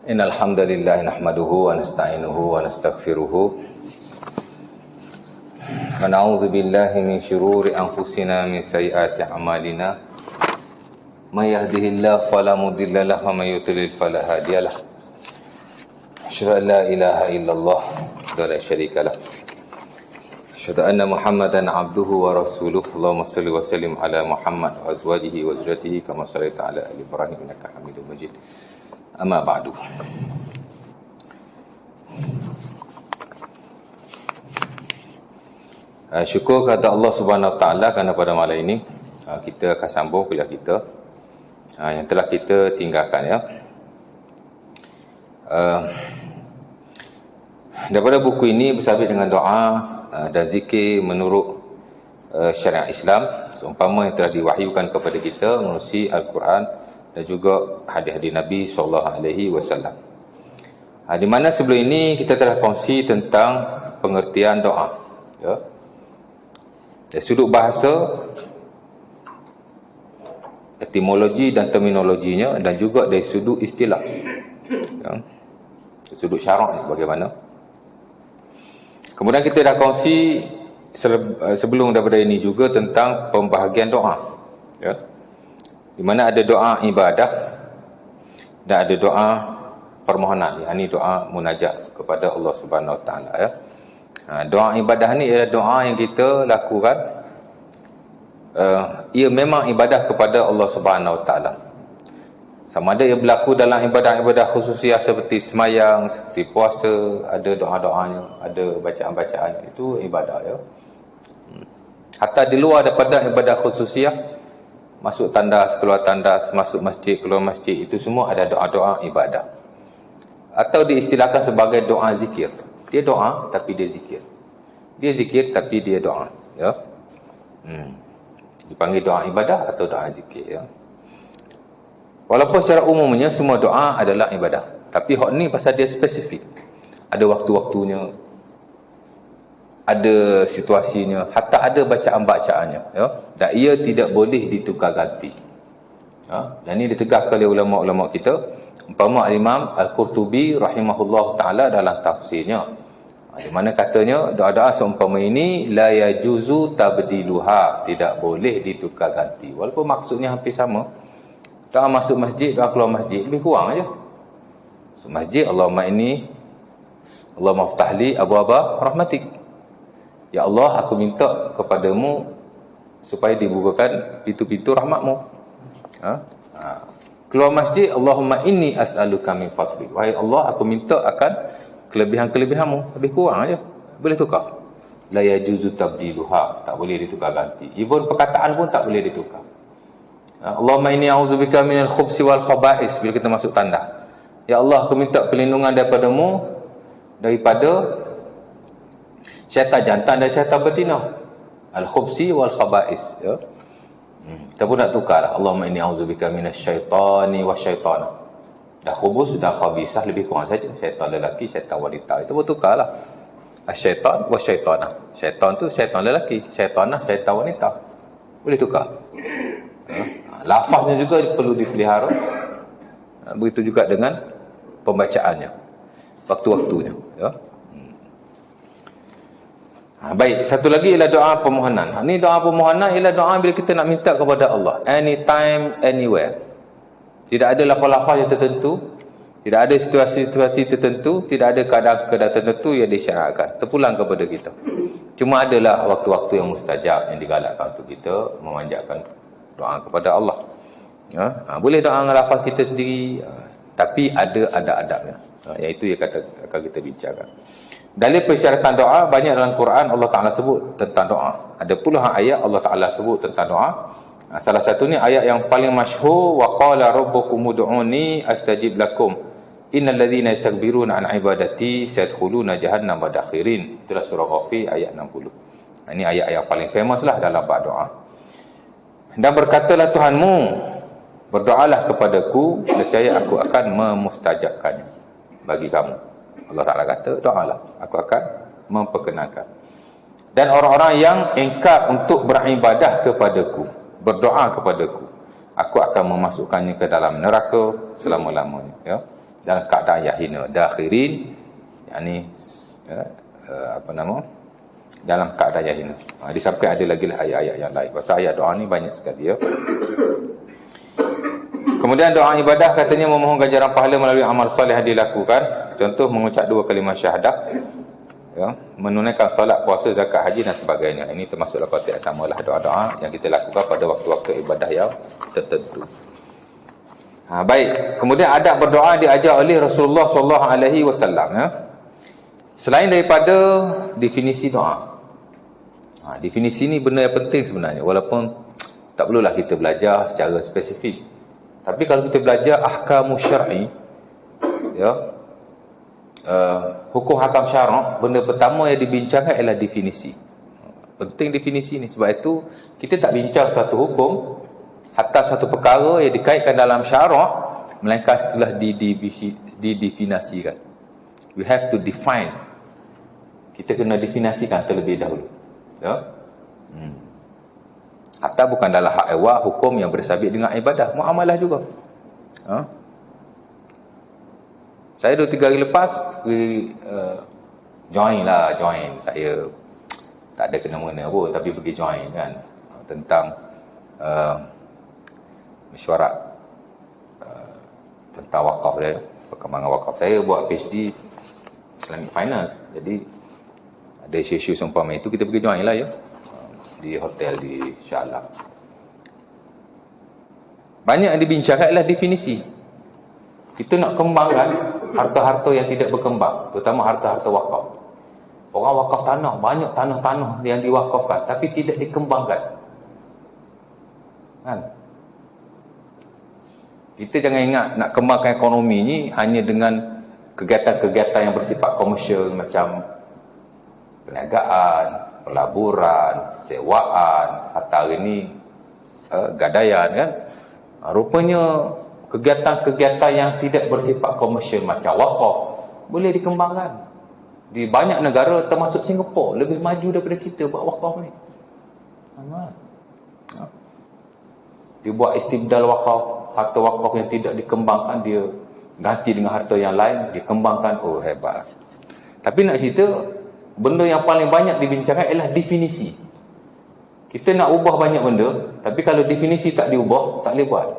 Innal hamdalillah nahmaduhu wa nasta'inuhu wa nastaghfiruhu wa na'udzu billahi min shururi anfusina min sayyiati a'malina may yahdihillahu fala mudilla lahu wa may yudlil fala hadiyalah. Asyhadu an la ilaha illallah wa la syarika lah. Asyhadu anna Muhammadan abduhu wa rasuluhu. Allahumma shalli wa sallim ala Muhammad wa azwajihi wa zurriyyatihi kama shallaita ala ali Ibrahim innaka Hamidum Majid. Amma ba'du. Syukur kepada Allah Subhanahu Wa Taala kerana pada malam ini kita akan sambung kuliah kita yang telah kita tinggalkan, ya. Daripada buku ini bersabit dengan doa dan zikir menurut syariat Islam seumpama yang telah diwahyukan kepada kita melalui Al-Quran dan juga hadis-hadis Nabi SAW. Di mana sebelum ini kita telah kongsi tentang pengertian doa, ya. Dari sudut bahasa, etimologi dan terminologinya, dan juga dari sudut istilah, ya. Dari sudut syarak ni bagaimana. Kemudian kita dah kongsi sebelum daripada ini juga tentang pembahagian doa, ya. Di mana ada doa ibadah dan ada doa permohonan, yakni doa munajat kepada Allah Subhanahu Wa Taala, ya. Doa ibadah ni ialah doa yang kita lakukan, ia memang ibadah kepada Allah Subhanahu Wa Taala. Sama ada ia berlaku dalam ibadah-ibadah khususiah seperti semayang, seperti puasa, ada doa-doanya, ada bacaan-bacaan, itu ibadah, ya. Hatta di luar daripada ibadah khususiah, masuk tandas, keluar tandas, masuk masjid, keluar masjid, itu semua ada doa-doa ibadah. Atau diistilahkan sebagai doa zikir. Dia doa tapi dia zikir. Dia zikir tapi dia doa, ya. Dipanggil doa ibadah atau doa zikir, ya. Walaupun secara umumnya semua doa adalah ibadah, tapi hak ni pasal dia spesifik. Ada waktu-waktunya, ada situasinya, hatta ada bacaan-bacaannya, ya. Dan ia tidak boleh ditukar ganti, ya. Dan ini ditegaskan oleh ulama-ulama kita. Umpama Imam Al-Qurtubi rahimahullah ta'ala dalam tafsirnya, di mana katanya doa-doa seumpama ini la yajuzu tabdiluha, tidak boleh ditukar ganti. Walaupun maksudnya hampir sama. Doa masuk masjid, doa keluar masjid, lebih kurang aja. Masuk masjid, Allahumma ftahli abwaaba rahmatik. Ya Allah, aku minta kepadamu supaya dibukakan pintu-pintu rahmatmu. Keluar masjid, Allahumma inni as'aluka min fadlik. Wahai Allah, aku minta akan kelebihan-kelebihanmu. Lebih kurang aja. Boleh tukar. La yajuzu tabdiluha, tak boleh ditukar ganti. Even perkataan pun tak boleh ditukar. Allahumma inni a'udzubika minal khubsi wal khaba'is, bila kita masuk tanda. Ya Allah, aku minta perlindungan daripadamu daripada syaitan jantan dan syaitan betina. Al-khubsi wal khaba'is, ya. Kita pun nak tukar. Allahumma inni a'udzubika minasyaitani wasyaitana. Dah khubus, dah khabisah, lebih kurang saja. Syaitan lelaki, syaitan wanita. Itu pun tukarlah. Asyaitan wasyaitana. Syaitan tu syaitan lelaki, syaitanah syaitan wanita. Boleh tukar. Lafaznya juga perlu dipelihara. Begitu juga dengan pembacaannya, waktu-waktunya, ya. Baik, satu lagi ialah doa permohonan. Ini doa permohonan ialah doa bila kita nak minta kepada Allah, anytime, anywhere. Tidak ada lafaz-lafaz yang tertentu, tidak ada situasi-situasi tertentu, tidak ada keadaan-keadaan tertentu yang disyaratkan, terpulang kepada kita. Cuma adalah waktu-waktu yang mustajab yang digalakkan untuk kita memanjatkan doa kepada Allah, ya. Boleh doa dengan lafaz kita sendiri, tapi ada adab-adabnya, iaitu yang akan kita bincangkan. Dalil persyaratan doa banyak dalam Quran. Allah Ta'ala sebut tentang doa. Ada puluhan ayat Allah Ta'ala sebut tentang doa. Salah satunya ayat yang paling masyhur, wa qala rabbukum ud'uni astajib lakum innal ladzina yastakbiruna an ibadati sayadkhuluna jahannama dakhirin. Itulah surah Ghafir ayat 60. Ini ayat yang paling famous lah dalam bab doa. Dan berkatalah Tuhanmu, berdoalah kepadaku, nescaya aku akan memustajabkannya. bagi kamu. Allah Ta'ala kata, doalah, aku akan memperkenankan. Dan orang-orang yang engkar untuk beribadah kepadaku, berdoa kepadaku, aku akan memasukkannya ke dalam neraka selama-lamanya, ya, dalam keadaan yang hina, dakhirin, yakni dalam keadaan yang hina. Disamping ada lagi lah ayat-ayat yang lain. Pasal ayat doa ni banyak sekali, ya. Kemudian doa ibadah katanya memohon ganjaran pahala melalui amal soleh yang dilakukan. Contoh mengucap 2 kalimah syahadah, ya, menunaikan solat, puasa, zakat, haji dan sebagainya. Ini termasuklah konteks samalah doa-doa yang kita lakukan pada waktu-waktu ibadah yang tertentu. Baik. Kemudian adab berdoa diajar oleh Rasulullah SAW, ya. Selain daripada definisi doa. Definisi ni benda yang penting sebenarnya, walaupun tak perlulah kita belajar secara spesifik. Tapi kalau kita belajar ahkamu syar'i, ya, hukum hakam syarak, benda pertama yang dibincangkan ialah definisi. Penting definisi ni. Sebab itu kita tak bincang satu hukum, hatta satu perkara yang dikaitkan dalam syarak, melainkan setelah didefinisikan. We have to define. Kita kena definisikan terlebih dahulu, ya. Hatta bukan dalam hak ewa, hukum yang bersabit dengan ibadah, muamalah juga. Saya 2-3 hari lepas join. Saya tak ada kena-mengena pun, tapi pergi join kan, tentang mesyuarat tentang wakaf dia, perkembangan wakaf. Saya buat PhD Islamic Finance, jadi ada isu-isu seumpama itu, kita pergi join lah, ya, di hotel di Shah Alam. Banyak yang dibincangkan adalah definisi. Kita nak kembangkan harta-harta yang tidak berkembang, terutama harta-harta wakaf. Orang wakaf tanah, banyak tanah-tanah yang diwakafkan tapi tidak dikembangkan, kan? Kita jangan ingat nak kembangkan ekonomi ni hanya dengan kegiatan-kegiatan yang bersifat komersial, macam perniagaan, pelaburan, sewaan, hatta hari ni gadaian, kan. Rupanya kegiatan-kegiatan yang tidak bersifat komersial macam wakaf boleh dikembangkan. Di banyak negara termasuk Singapura lebih maju daripada kita buat wakaf ni. Dia buat istibdal wakaf, harta wakaf yang tidak dikembangkan dia ganti dengan harta yang lain, dia kembangkan. Oh, hebat. Tapi nak cerita, benda yang paling banyak dibincangkan ialah definisi. Kita nak ubah banyak benda, tapi kalau definisi tak diubah, tak boleh buat.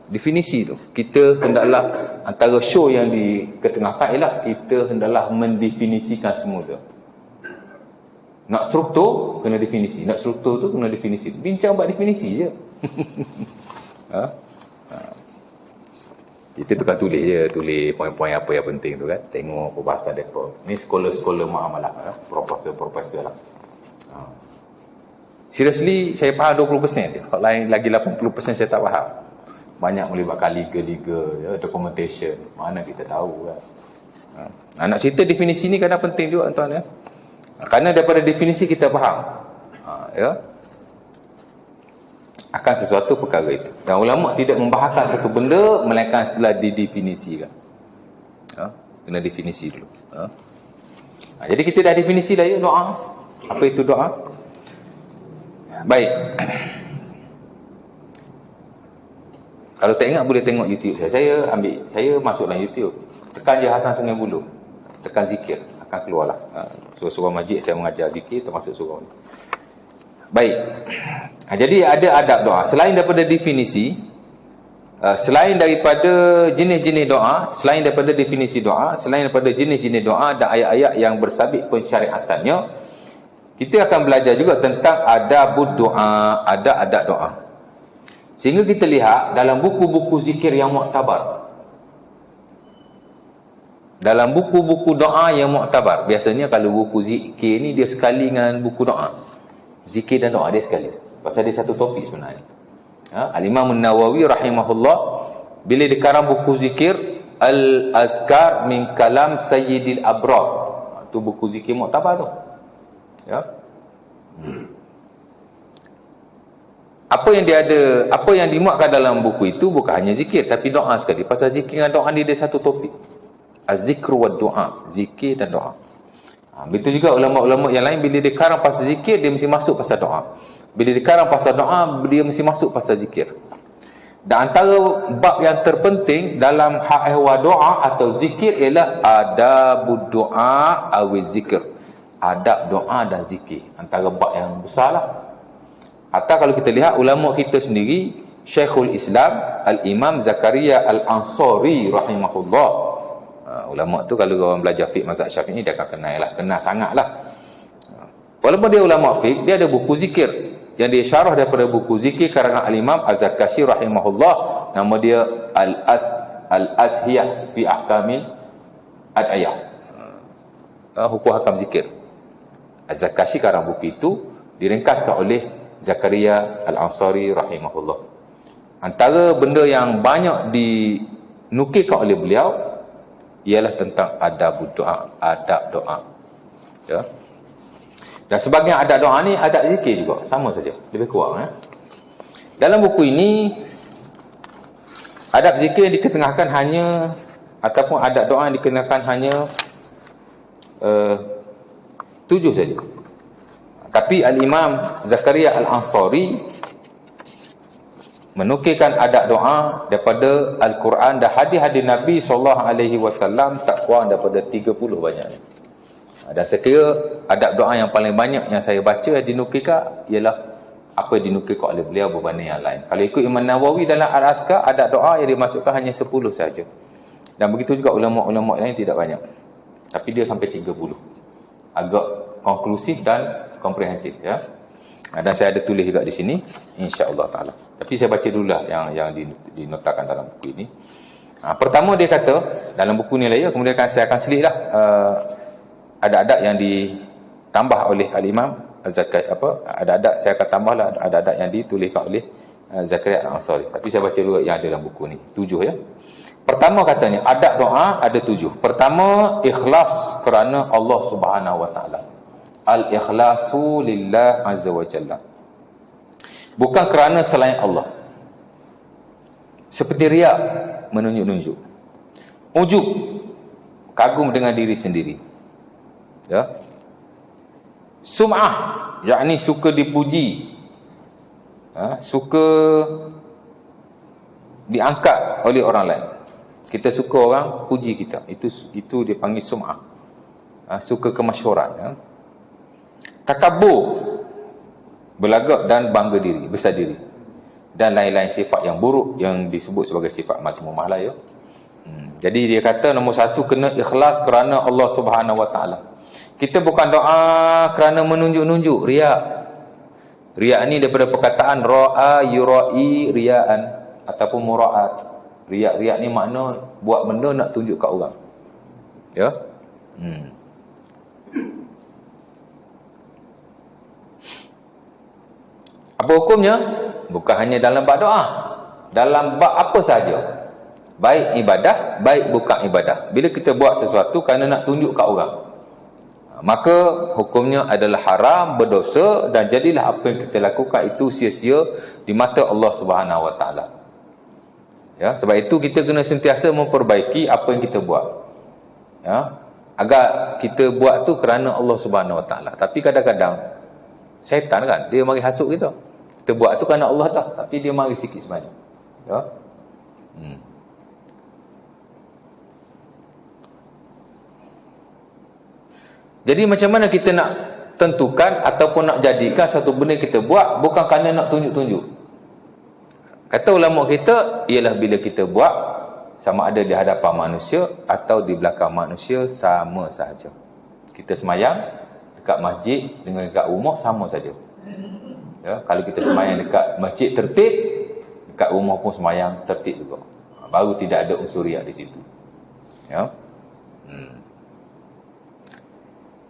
Definisi tu, kita hendaklah, antara show yang diketengahkan ialah kita hendaklah mendefinisikan semua tu. Nak struktur, kena definisi. Nak struktur tu, kena definisi. Bincang buat definisi je. Kita tukar tulis je, tulis poin-poin apa yang penting tu, kan. Tengok perbahasan mereka. Ni sekolah-sekolah muamalah, profesor lah. Seriously, saya faham 20% dia. Hal lain lagi 80% saya tak faham. Banyak melibatkan liga-liga, ya, documentation. Mana kita tahu, kan. Nak cerita definisi ni kadang penting juga, tuan, ya. Kerana daripada definisi kita faham, ya, akan sesuatu perkara itu. Dan ulama tidak membahaskan satu benda melainkan setelah didefinisikan. Kena definisi dulu. Jadi kita dah definisi dah, ya, doa. Apa itu doa? Baik. Kalau tak ingat boleh tengok YouTube saya. Saya masuk dalam YouTube. Tekan je Hasan Sungai Buloh. Tekan zikir, akan keluarlah. Surah-surah majid saya mengajar zikir termasuk surah ni. Baik. Jadi ada adab doa. Selain daripada definisi, selain daripada jenis-jenis doa, selain daripada definisi doa, selain daripada jenis-jenis doa dan ayat-ayat yang bersabit pensyariatannya, kita akan belajar juga tentang adabud doa, adab doa. Sehingga kita lihat dalam buku-buku zikir yang muktabar, dalam buku-buku doa yang muktabar, biasanya kalau buku zikir ni dia sekali dengan buku doa, zikir dan doa dia sekali, pasal dia satu topik sebenarnya. Al-Imam An-Nawawi rahimahullah, bila dikarang buku zikir Al-Azkar min Kalam Sayyidil Abrar, tu buku zikir muktabar tu, ya. Apa yang dimuatkan dalam buku itu bukan hanya zikir tapi doa sekali. Pasal zikir dengan doa ni dia satu topik. Az-zikru wa doa, zikir dan doa. Begitu juga ulama-ulama yang lain, bila dia karang pasal zikir, dia mesti masuk pasal doa. Bila dia karang pasal doa, dia mesti masuk pasal zikir. Dan antara bab yang terpenting dalam hak ehwal doa atau zikir ialah adabud doa awi zikir. Adab doa dan zikir, antara bab yang besar lah. Atau kalau kita lihat ulama kita sendiri, Syekhul Islam Al-Imam Zakaria Al-Ansari rahimahullah. Ulama tu kalau orang belajar fiqh mazhab Syafi'i dia akan kenal lah, kenal sangat lah. Walaupun dia ulama fiqh, dia ada buku zikir yang dia syarah daripada buku zikir karangan Al-Imam Az-Zarkashi rahimahullah. Nama dia Al-Azhiyah fi Ahkamil Ad'iyah, hukum hakam zikir. Az-Zarkashi karang buku itu diringkaskan oleh Zakaria Al-Ansari rahimahullah. Antara benda yang banyak dinukilkan oleh beliau ialah tentang adab doa, adab doa. Ya. Dan sebagian adab doa ni adab zikir juga, sama saja, lebih kurang. Dalam buku ini, adab zikir yang diketengahkan hanya, ataupun adab doa yang dikenakan hanya 7 saja. Tapi Al-Imam Zakaria Al-Ansari menukilkan adab doa daripada Al-Quran dan hadis-hadis Nabi SAW tak kurang daripada 30 banyak. Dan saya kira adab doa yang paling banyak yang saya baca yang dinukilkan ialah apa yang dinukilkan oleh beliau berbanding yang lain. Kalau ikut Imam Nawawi dalam Al-Azkar, adab doa yang dimasukkan hanya 10 saja. Dan begitu juga ulama-ulama lain tidak banyak. Tapi dia sampai 30. Agak konklusif dan komprehensif, ya. Dan saya ada tulis juga di sini, insya-Allah taala. Tapi saya baca dululah yang dinotakan dalam buku ini. Pertama dia kata dalam buku ni lah, ya, kemudian saya akan selitlah adab-adab yang ditambah oleh Al-Imam Az-Zakari, adab-adab saya akan tambahlah adab-adab yang dituliskan oleh Zakaria Al-Ansari. Tapi saya baca dulu yang ada dalam buku ni, 7, ya. Pertama katanya adab doa ada 7. Pertama, ikhlas kerana Allah Subhanahu wa taala. Al-ikhlasu lillah azza wa jalla, bukan kerana selain Allah. Seperti riak, menunjuk-nunjuk. Ujub, kagum dengan diri sendiri, ya. Sum'ah, yakni suka dipuji, suka diangkat oleh orang lain. Kita suka orang puji kita, itu dia panggil sum'ah. Suka kemasyhuran, ya. Takabur, berlagak dan bangga diri, besar diri, dan lain-lain sifat yang buruk yang disebut sebagai sifat mazmumah lah, ya. Jadi dia kata nombor 1 kena ikhlas kerana Allah Subhanahu wa taala. Kita bukan doa kerana menunjuk-nunjuk, riak. Riak ni daripada perkataan ra'a yura'i ria'an ataupun mura'at. Riak ni makna buat benda nak tunjuk kat orang, ya. Apa hukumnya? Bukan hanya dalam bab doa, dalam bab apa saja, baik ibadah, baik bukan ibadah. Bila kita buat sesuatu kerana nak tunjuk kat orang, maka hukumnya adalah haram, berdosa, dan jadilah apa yang kita lakukan itu sia-sia di mata Allah Subhanahu wa taala. Ya, sebab itu kita kena sentiasa memperbaiki apa yang kita buat, ya, agar kita buat tu kerana Allah Subhanahu wa taala. Tapi kadang-kadang syaitan kan, dia mari hasut kita. Kita buat tu kerana Allah dah, tapi dia mari sikit sebanyak, ya. Jadi macam mana kita nak tentukan ataupun nak jadikan satu benda kita buat bukan kerana nak tunjuk-tunjuk? Kata ulama kita ialah bila kita buat, sama ada di hadapan manusia atau di belakang manusia, sama sahaja. Kita semayang dekat masjid dengan dekat rumah sama saja. Ya, kalau kita semayang dekat masjid tertib, dekat rumah pun semayang tertib juga. Baru tidak ada unsur riak di situ. Ya.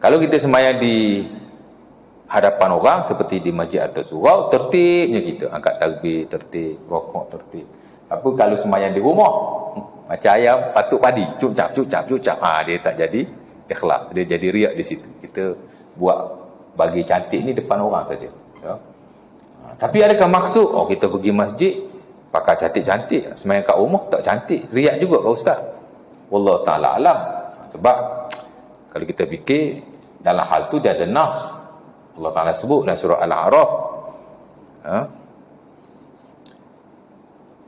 Kalau kita semayang di hadapan orang seperti di masjid atau surau, tertibnya kita angkat takbir tertib, rokok tertib. Apa kalau semayang di rumah, macam ayam patuk padi, cucap, dia tak jadi ikhlas, dia jadi riak di situ. Kita buat bagi cantik ni depan orang saja, ya. Tapi adakah maksud kita pergi masjid pakai cantik-cantik, semayang kat rumah tak cantik, riak juga ke ustaz? Wallahu ta'ala alam. Sebab kalau kita fikir dalam hal tu dia ada nas. Allah Ta'ala sebut dalam surah Al-A'raf,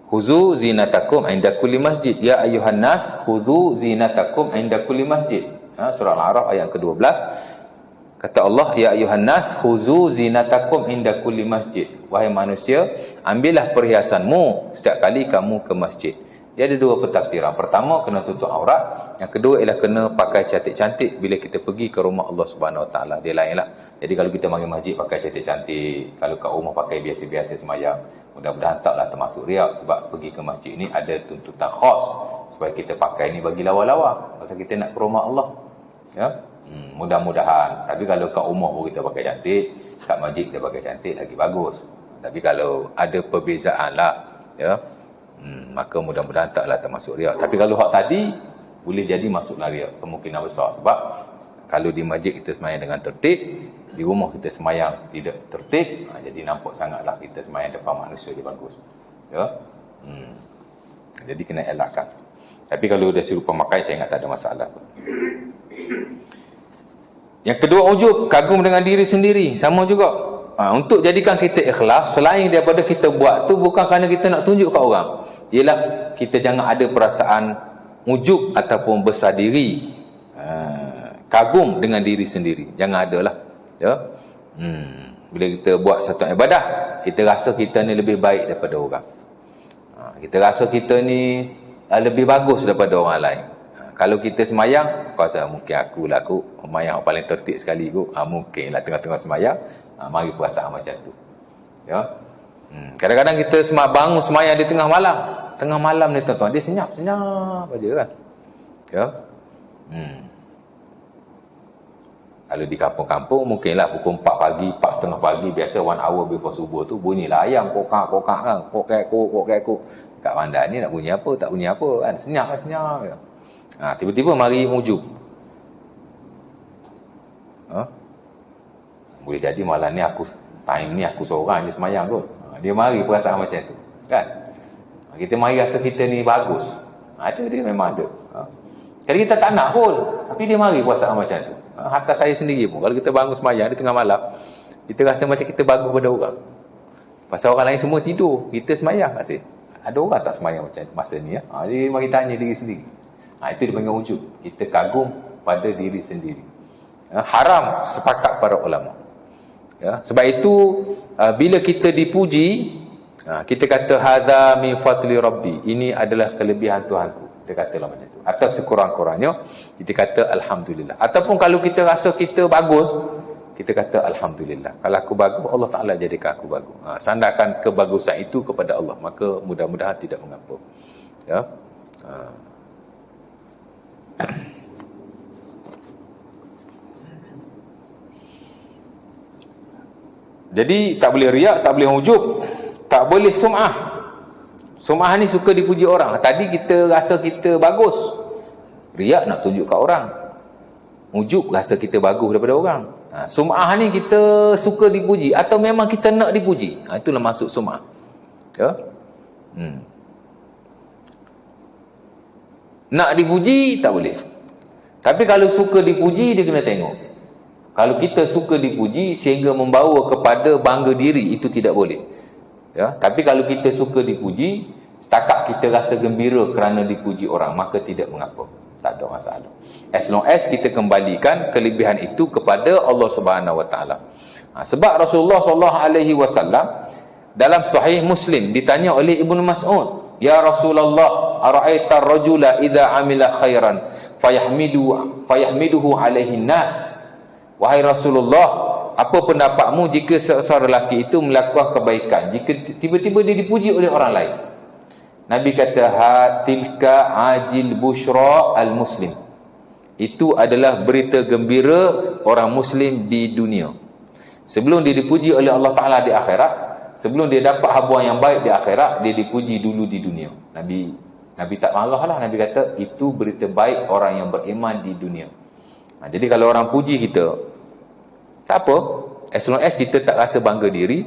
Khuzu zinatakum inda kulli masjid. Ya ayuhan nas, khuzu zinatakum inda kulli masjid. Surah Al-A'raf ayat ke-12. Kata Allah, ya ayuhan nas, khuzu zinatakum inda kulli masjid. Wahai manusia, ambillah perhiasanmu setiap kali kamu ke masjid. Dia ada dua pentafsiran. Pertama, kena tutup aurat. Yang kedua ialah kena pakai cantik-cantik bila kita pergi ke rumah Allah Subhanahu Wa Taala. Dia lain lah. Jadi kalau kita mari masjid pakai cantik-cantik, kalau kat rumah pakai biasa-biasa semayang, mudah-mudahan taklah termasuk riak. Sebab pergi ke masjid ni ada tuntutan khas supaya kita pakai ni bagi lawa-lawa pasal kita nak ke rumah Allah. Ya. Mudah-mudahan. Tapi kalau kat rumah pun kita pakai cantik, kat masjid kita pakai cantik lagi bagus. Tapi kalau ada perbezaan lah, ya, maka mudah-mudahan taklah termasuk riak. Tapi kalau hak tadi boleh jadi masuklah riak, kemungkinan besar. Sebab kalau di masjid kita semayang dengan tertib, di rumah kita semayang tidak tertib, jadi nampak sangatlah kita semayang depan manusia dia bagus. Ya. Jadi kena elakkan. Tapi kalau dah suruh pemakai, saya ingat tak ada masalah pun. Yang kedua, ujub, kagum dengan diri sendiri, sama juga. Untuk jadikan kita ikhlas, selain daripada kita buat tu bukan kerana kita nak tunjuk kat orang, ialah kita jangan ada perasaan ujub ataupun besar diri, kagum dengan diri sendiri, jangan ada lah, ya. Bila kita buat satu ibadah, kita rasa kita ni lebih baik daripada orang, kita rasa kita ni lebih bagus daripada orang lain. Kalau kita semayang, rasa mungkin aku semayang paling tertib sekali kot. Mungkin lah tengah-tengah semayang, mari perasaan macam tu. Ya. Kadang-kadang kita bangun semayang di tengah malam. Tengah malam ni tuan-tuan, dia senyap-senyap aja kan. Ya. Kalau di kampung-kampung, mungkinlah pukul 4 pagi, 4:30 pagi, biasa 1 hour before subuh tu, bunyilah ayam, kokak-kokak kan. Kokak-kokak. Kat bandar ni nak bunyi apa, tak bunyi apa kan. Senyap-senyap. Ya. Tiba-tiba mari ujub. Boleh jadi malam ni time ni aku seorang je semayang kot. Dia mari perasaan macam tu kan. Kita mari rasa kita ni bagus. Dia memang ada. Jadi kita tak nak pun, tapi dia mari perasaan macam tu. Hatta saya sendiri pun, kalau kita bangun semayang di tengah malam, kita rasa macam kita bagus pada orang. Pasal orang lain semua tidur, kita semayang. Ada orang tak semayang macam masa ni. Jadi mari tanya diri sendiri. Itu dipanggil wujud. Kita kagum pada diri sendiri. Haram sepakat para ulama. Ya, sebab itu bila kita dipuji, kita kata hadza min fadli rabbi, ini adalah kelebihan Tuhanku. Kita katalah macam itu. Atau sekurang-kurangnya kita kata alhamdulillah. Ataupun kalau kita rasa kita bagus, kita kata alhamdulillah. Kalau aku bagus, Allah Taala jadikan aku bagus. Sandarkan kebagusan itu kepada Allah, maka mudah-mudahan tidak mengapa. Ya. Jadi tak boleh riak, tak boleh ujub, tak boleh sum'ah. Sum'ah ni suka dipuji orang. Tadi kita rasa kita bagus, riak nak tunjuk kat orang. Ujub rasa kita bagus daripada orang. Sum'ah ni kita suka dipuji atau memang kita nak dipuji. Itulah masuk sum'ah. Ya. Nak dipuji tak boleh. Tapi kalau suka dipuji, dia kena tengok. Kalau kita suka dipuji sehingga membawa kepada bangga diri, itu tidak boleh. Ya, tapi kalau kita suka dipuji, setakat kita rasa gembira kerana dipuji orang, maka tidak mengapa. Tak ada masalah. As long as kita kembalikan kelebihan itu kepada Allah Subhanahu Wa Taala. Sebab Rasulullah SAW dalam Sahih Muslim ditanya oleh Ibnu Mas'ud, "Ya Rasulullah, ara'aita ar-rajula idza 'amila khairan fayahmiduhu 'alaihi nas?" Wahai Rasulullah, apa pendapatmu jika seorang lelaki itu melakukan kebaikan, jika tiba-tiba dia dipuji oleh orang lain? Nabi kata, tilka ajil bushra al-muslim. Itu adalah berita gembira orang muslim di dunia. Sebelum dia dipuji oleh Allah Ta'ala di akhirat, sebelum dia dapat habuan yang baik di akhirat, dia dipuji dulu di dunia. Nabi tak marah lah. Nabi kata, itu berita baik orang yang beriman di dunia. Jadi kalau orang puji kita, tak apa, as long as kita tak rasa bangga diri,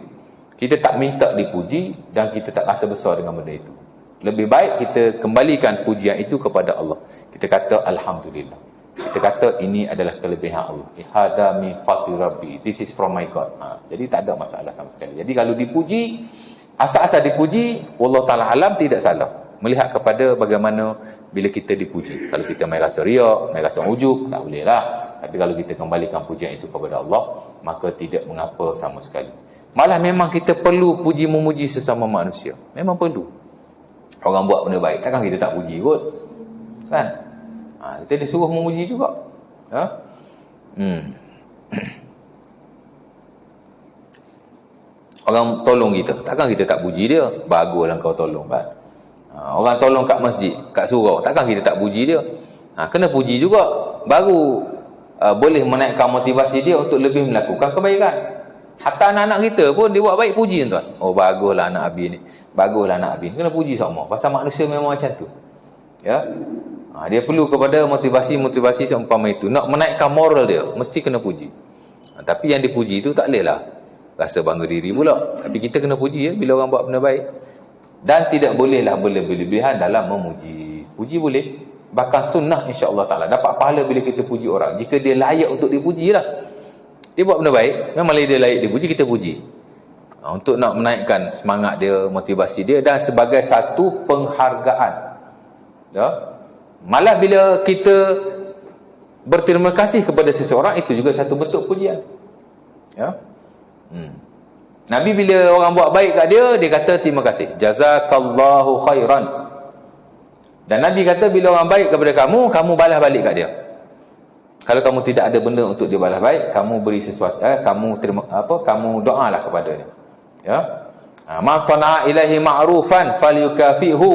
kita tak minta dipuji, dan kita tak rasa besar dengan benda itu. Lebih baik kita kembalikan pujian itu kepada Allah. Kita kata alhamdulillah. Kita kata ini adalah kelebihan Allah. Hada min fadli rabbi. This is from my God. Jadi tak ada masalah sama sekali. Jadi kalau dipuji, asal-asal dipuji, Allah Ta'ala alam tidak salah. Melihat kepada bagaimana bila kita dipuji. Kalau kita main rasa riak, main rasa ujub, tak boleh lah. Tapi kalau kita kembalikan pujian itu kepada Allah, maka tidak mengapa sama sekali. Malah memang kita perlu puji memuji sesama manusia. Memang perlu. Orang buat benda baik, takkan kita tak puji kot, kan? Kita disuruh memuji juga. Orang tolong kita, takkan kita tak puji dia? Baguslah kau tolong, kan? Orang tolong kat masjid, kat surau, takkan kita tak puji dia? Kena puji juga, baru boleh menaikkan motivasi dia untuk lebih melakukan kebaikan. Hatta anak-anak kita pun dia buat baik, puji tuan. Oh, baguslah anak Abi ni. Baguslah anak Abi. Kena puji sama. Pasal manusia memang macam tu. Ya. Dia perlu kepada motivasi seumpama itu. Nak menaikkan moral dia, mesti kena puji. Tapi yang dipuji itu tak bolehlah rasa bangga diri pula. Tapi kita kena puji ya, bila orang buat benda baik. Dan tidak bolehlah berlebihan dalam memuji. Puji boleh. Bahkan sunnah insya-Allah Ta'ala. Dapat pahala bila kita puji orang. Jika dia layak untuk dipuji lah. Dia buat benda baik, memang dia layak dipuji, kita puji. Untuk nak menaikkan semangat dia, motivasi dia, dan sebagai satu penghargaan. Ya? Malah bila kita berterima kasih kepada seseorang, itu juga satu bentuk pujian. Ya? Nabi bila orang buat baik kat dia, dia kata terima kasih. Jazakallahu khairan. Dan Nabi kata bila orang baik kepada kamu, kamu balas balik kat dia. Kalau kamu tidak ada benda untuk dia balas baik, kamu beri sesuatu, kamu doalah kepada dia. Ya. Man sana'a ilaihi ma'rufan falyukafihu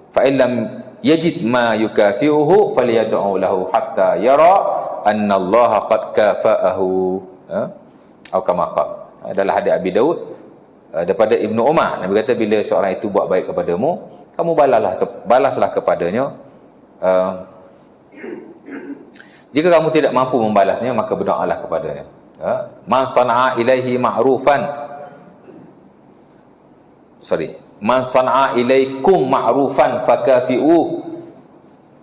fa illam yajid ma yukafi'uhu falyad'u lahu hatta yara anna Allah qad kafa'ahu. Atau kama qala. Dalam hadis Abi Daud daripada Ibnu Umar, Nabi kata bila seorang itu buat baik kepadamu, kamu balaslah kepadanya. Jika kamu tidak mampu membalasnya, maka berdoalah kepadanya. Man sana'a ilaihi ma'rufan. Man sana'a ilaikum ma'rufan fakafi'uh.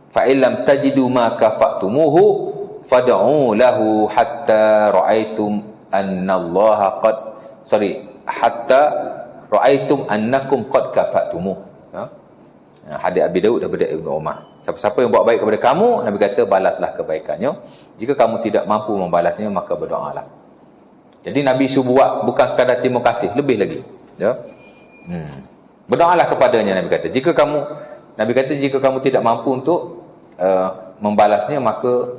Fa illam tajidu ma kafa'tumuhu fad'u lahu hatta ra'aitum annallaha hatta ra'aitum annakum qad kafa'tumuh. Hadis Abi Daud daripada Ibnu Umar. Siapa-siapa yang buat baik kepada kamu, Nabi kata balaslah kebaikannya. Jika kamu tidak mampu membalasnya, maka berdoalah. Jadi Nabi suruh buat bukan sekadar terima kasih, lebih lagi. Ya. Berdoalah kepadanya, Nabi kata. Nabi kata jika kamu tidak mampu untuk membalasnya, maka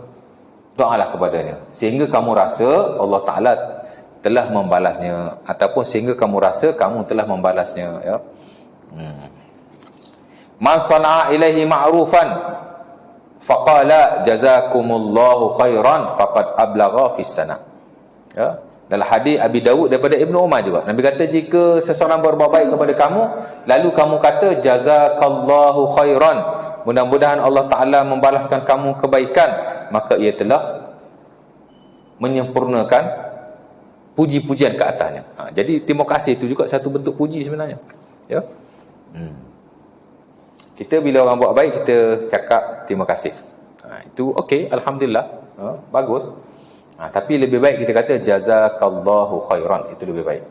doalah kepadanya. Sehingga kamu rasa Allah Ta'ala telah membalasnya, ataupun sehingga kamu rasa kamu telah membalasnya. Ya. Man sana'a ilaihi ma'rufan faqala jazakumullahu khairan faqad ablagha fis sana. Ya, dalam hadis Abi Daud daripada Ibnu Umar juga, Nabi kata jika seseorang berbuat baik kepada kamu, lalu kamu kata jazakallahu khairan, mudah-mudahan Allah Ta'ala membalaskan kamu kebaikan, maka ia telah menyempurnakan puji-pujian ke atasnya. Jadi terima kasih itu juga satu bentuk puji sebenarnya. Ya. Kita bila orang buat baik, kita cakap terima kasih. Itu okey, alhamdulillah. Bagus. Tapi lebih baik kita kata jazakallahu khairan. Itu lebih baik.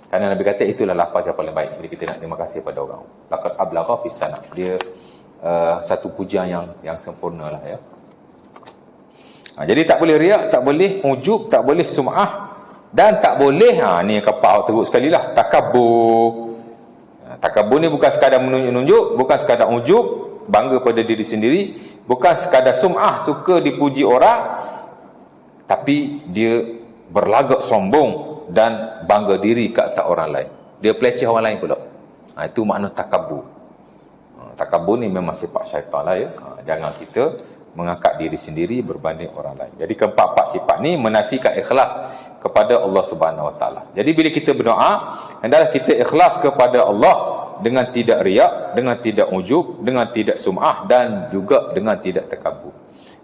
Kerana Nabi kata itulah lafaz yang paling baik bila kita nak terima kasih pada orang. Laqad ablagha fis sana. Dia satu pujian yang sempurna lah ya. Jadi tak boleh riak, tak boleh ujub, tak boleh sum'ah, dan tak boleh ni kepau teruk sekali lah, takabur. Takabur ni bukan sekadar menunjuk-nunjuk, bukan sekadar ujub, bangga pada diri sendiri, bukan sekadar sum'ah, suka dipuji orang, tapi dia berlagak sombong dan bangga diri ke atas orang lain. Dia peleceh orang lain pula. Itu makna takabur. Takabur ni memang sifat syaitan lah ya. Jangan kita mengangkat diri sendiri berbanding orang lain. Jadi keempat-empat sifat ni menafikan ikhlas kepada Allah Subhanahu Wa Taala. Jadi bila kita berdoa, hendaklah kita ikhlas kepada Allah dengan tidak riak, dengan tidak ujub, dengan tidak sum'ah, dan juga dengan tidak takabur.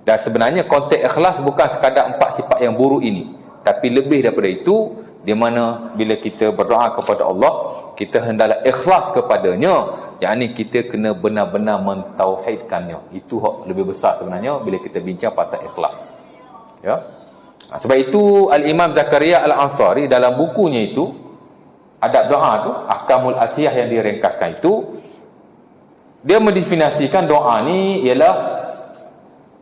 Dan sebenarnya konteks ikhlas bukan sekadar empat sifat yang buruk ini, tapi lebih daripada itu, di mana bila kita berdoa kepada Allah, kita hendaklah ikhlas kepadanya, yakni kita kena benar-benar mentauhidkannya. Itu hak lebih besar sebenarnya bila kita bincang pasal ikhlas. Ya. Sebab itu Al-Imam Zakaria Al-Ansari dalam bukunya itu, adab doa tu, Ahkamul Asiyah yang diringkaskan itu, dia mendefinisikan doa ni ialah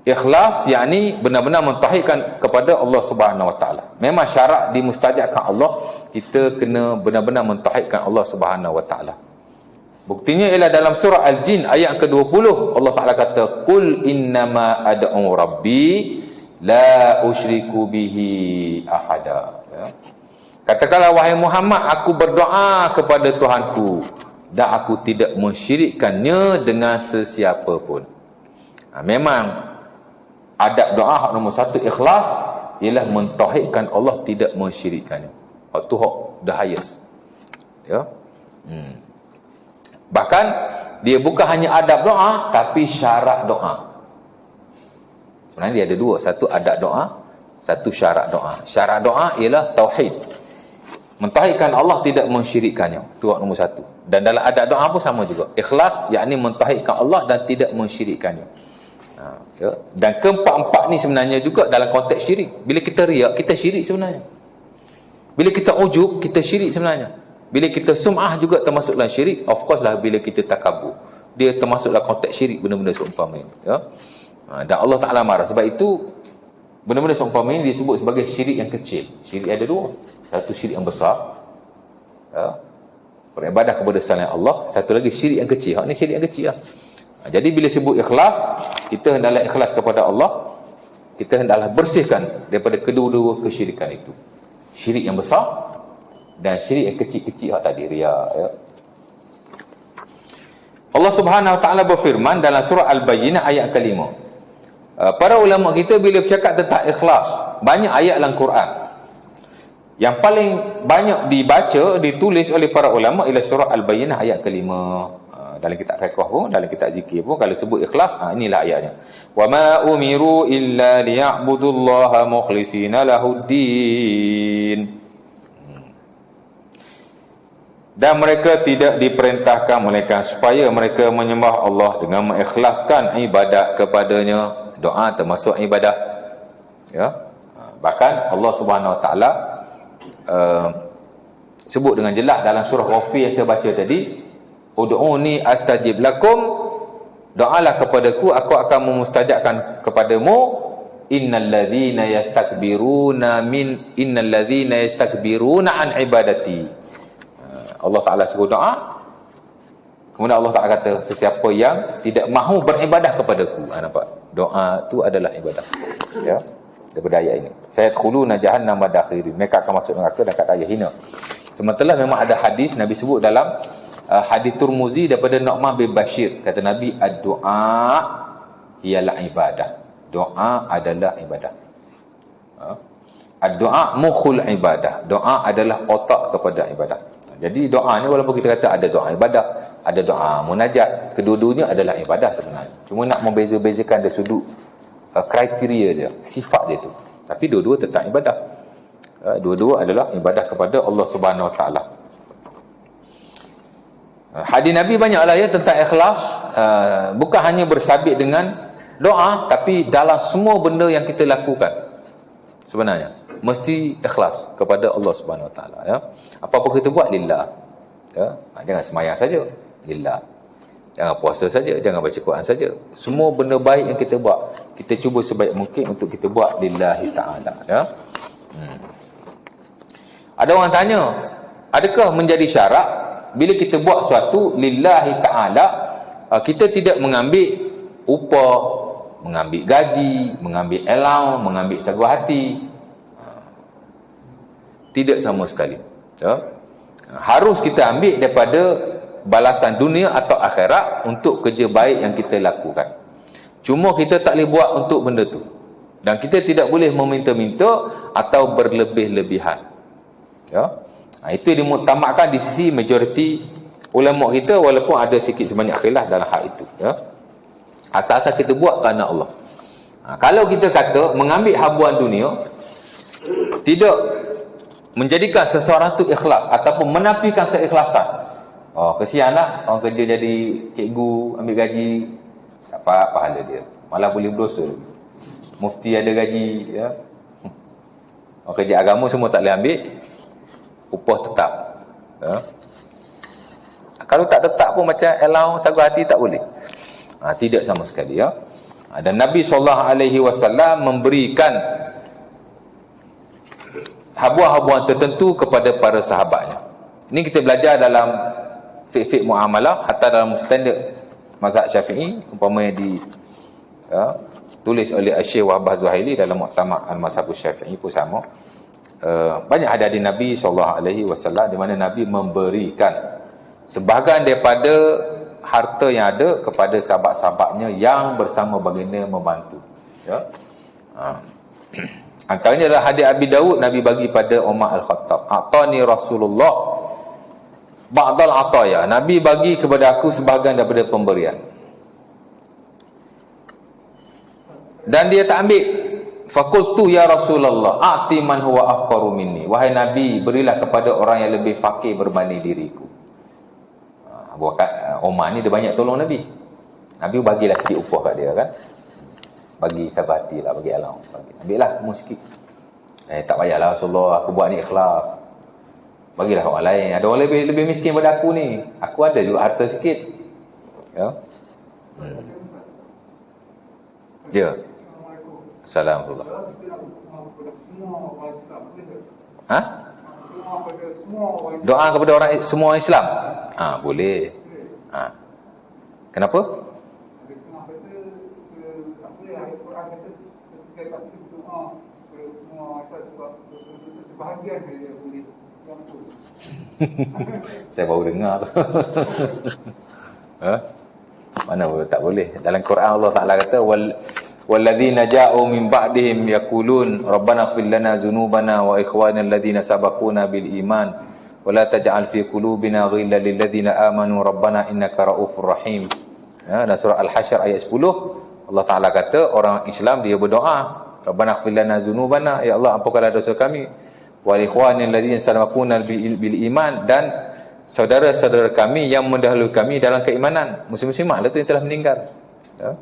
ikhlas, yakni benar-benar mentauhidkan kepada Allah Subhanahu Wa Taala. Memang syarat dimustajabkan Allah, kita kena benar-benar mentauhidkan Allah Subhanahu Wa Taala. Buktinya ialah dalam surah Al-Jin ayat ke-20, Allah Taala kata, "Qul innama ad'u rabbi la usyriku bihi ahada." Ya. Katakanlah wahai Muhammad, aku berdoa kepada Tuhanku dan aku tidak mensyirikkannya dengan sesiapa pun. Memang adab doa hak nombor 1 ikhlas ialah mentauhidkan Allah, tidak mensyirikkannya. Hak tu hak the highest. Ya. Bahkan dia bukan hanya adab doa tapi syarat doa. Sebenarnya dia ada dua, satu adab doa, satu syarat doa. Syarat doa ialah tauhid. Mentauhidkan Allah, tidak mensyirikkannya. Itu hak nombor 1. Dan dalam adab doa pun sama juga. Ikhlas yakni mentauhidkan Allah dan tidak mensyirikkannya. Ya. Dan keempat-empat ni sebenarnya juga dalam konteks syirik. Bila kita riak, kita syirik sebenarnya. Bila kita ujub, kita syirik sebenarnya. Bila kita sum'ah juga termasuk dalam syirik. Of course lah bila kita takabur, dia termasuk dalam konteks syirik, benda-benda seumpama ini. Ya. Dan Allah Ta'ala marah. Sebab itu benda-benda seumpama ini disebut sebagai syirik yang kecil. Syirik ada dua. Satu syirik yang besar, ya, beribadah kepada selain Allah. Satu lagi syirik yang kecil. Hak ni syirik yang kecil lah. Jadi bila sebut ikhlas, kita hendaklah ikhlas kepada Allah, kita hendaklah bersihkan daripada kedua-dua kesyirikan itu. Syirik yang besar dan syirik yang kecil-kecil hak tadi, riya. Ya. Allah Subhanahu Wa Taala berfirman dalam surah Al-Bayyinah ayat ke-5. Para ulama kita bila bercakap tentang ikhlas, banyak ayat dalam Quran. Yang paling banyak dibaca, ditulis oleh para ulama ialah surah Al-Bayyinah ayat ke-5. Dalam kitab fiqh pun, dalam kitab zikir pun, kalau sebut ikhlas, inilah ayatnya. Wa ma umiru illa liya'budullaha mukhlishina lahuddin. Dan mereka tidak diperintahkan melainkan supaya mereka menyembah Allah dengan mengikhlaskan ibadat kepadanya. Doa termasuk ibadah. Ya. Bahkan Allah Subhanahu Wa Taala sebut dengan jelas dalam surah Ghafir yang saya baca tadi, ud'uni astajib lakum, doalah kepadaku, aku akan memustajabkan kepadamu. Innalladzina yastakbiruna an ibadati. Allah Ta'ala sebut doa, kemudian Allah Ta'ala kata sesiapa yang tidak mahu beribadah kepadaku. Nampak? Doa tu adalah ibadah. Ya. Daripada ayat ini, sayadkhuluna jahannama dakhirin, mereka akan masuk neraka dan kata hina. Sementara memang ada hadis Nabi sebut dalam hadis Turmuzi daripada Nu'man bin Bashir, kata Nabi, ad-du'a ialah ibadah. Doa adalah ibadah. Ad-du'a mukhul ibadah. Doa adalah otak kepada ibadah. Jadi doa ni walaupun kita kata ada doa ibadah, ada doa munajat, kedua-duanya adalah ibadah sebenarnya. Cuma nak membeza-bezakan dari sudut kriteria dia, sifat dia tu. Tapi dua-dua tetap ibadah. Dua-dua adalah ibadah kepada Allah Subhanahu Wa Taala. Hadis Nabi banyaklah ya tentang ikhlas, bukan hanya bersabit dengan doa, tapi dalam semua benda yang kita lakukan sebenarnya mesti ikhlas kepada Allah Subhanahu Wa Taala. Ya. Apa-apa kita buat lillah. Ya. Jangan sembahyang saja, lillah. Jangan puasa saja, jangan baca Quran saja. Semua benda baik yang kita buat, kita cuba sebaik mungkin untuk kita buat lillahi ta'ala. Ya. Ada orang tanya, adakah menjadi syarat bila kita buat sesuatu lillahi ta'ala, kita tidak mengambil upah, mengambil gaji, mengambil allowance, mengambil sagu hati? Tidak sama sekali. Ya. Harus kita ambil daripada balasan dunia atau akhirat untuk kerja baik yang kita lakukan. Cuma kita tak boleh buat untuk benda tu. Dan kita tidak boleh meminta-minta atau berlebih-lebihan. Ya. Itu dimuktamadkan di sisi majoriti ulama kita, walaupun ada sikit sebanyak khilaf dalam hal itu. Ya. Asal-asal kita buat kerana Allah. Kalau kita kata mengambil habuan dunia, tidak menjadikan seseorang tu ikhlas ataupun menafikan keikhlasan. Oh, kesianlah orang kerja jadi cikgu, ambil gaji apa pahala dia, malah boleh berdosa. Mufti ada gaji, ya. Orang kerja agama semua tak boleh ambil upah tetap, ya. Kalau tak tetap pun macam allowance sagu hati tak boleh. Tidak sama sekali, ya. Dan Nabi SAW memberikan habuan-habuan tertentu kepada para sahabatnya. Ini kita belajar dalam fiqh muamalah, hatta dalam standard mazhab Syafi'i, umpamanya tulis oleh Syekh Wahbah Zuhaili dalam Muqtamad Al-Mazhab Syafi'i pun sama. Banyak hadis Nabi SAW di mana Nabi memberikan sebahagian daripada harta yang ada kepada sahabat-sahabatnya yang bersama baginda membantu, ya. Antaranya adalah hadis Abi Daud, Nabi bagi pada Umar Al-Khattab, "Atani Rasulullah ba'dal ataya." Nabi bagi kepada aku sebahagian daripada pemberian. Dan dia tak ambil. Faqultu ya Rasulullah, a'ti man huwa afqaru minni. Wahai Nabi, berilah kepada orang yang lebih fakir berbanding diriku. Umar ni dia banyak tolong Nabi. Nabi bagilah sikit upah kat dia, kan. Bagi sabati lah, bagi alam. Ambil lah kamu sikit. Tak payahlah Rasulullah, aku buat ni ikhlas. Bagilah orang lain. Ada orang lebih miskin pada aku ni. Aku ada juga harta sikit. Ya. Ya. Assalamualaikum. Doa kepada orang semua Islam. Boleh. Kenapa? Saya baru dengar tu. Mana boleh, tak boleh. Dalam Quran Allah Taala kata walladzina ja'u min ba'dihim yaqulun rabbana ighfir lana dzunubana wa ikhwanana alladzina sabaquna bil iman wa la taj'al fi qulubina ghillan lil ladzina amanu rabbana innaka raufur rahim. Dalam surah Al-Hasyr ayat 10 Allah Taala kata orang Islam dia berdoa, rabbana ighfir lana dzunubana, ya Allah ampunkanlah dosa kami, wa ikhwanana alladzina sabaquna bil iman, dan saudara-saudara kami yang mendahului kami dalam keimanan. Muslim-muslimat lah tu yang telah meninggal, ya.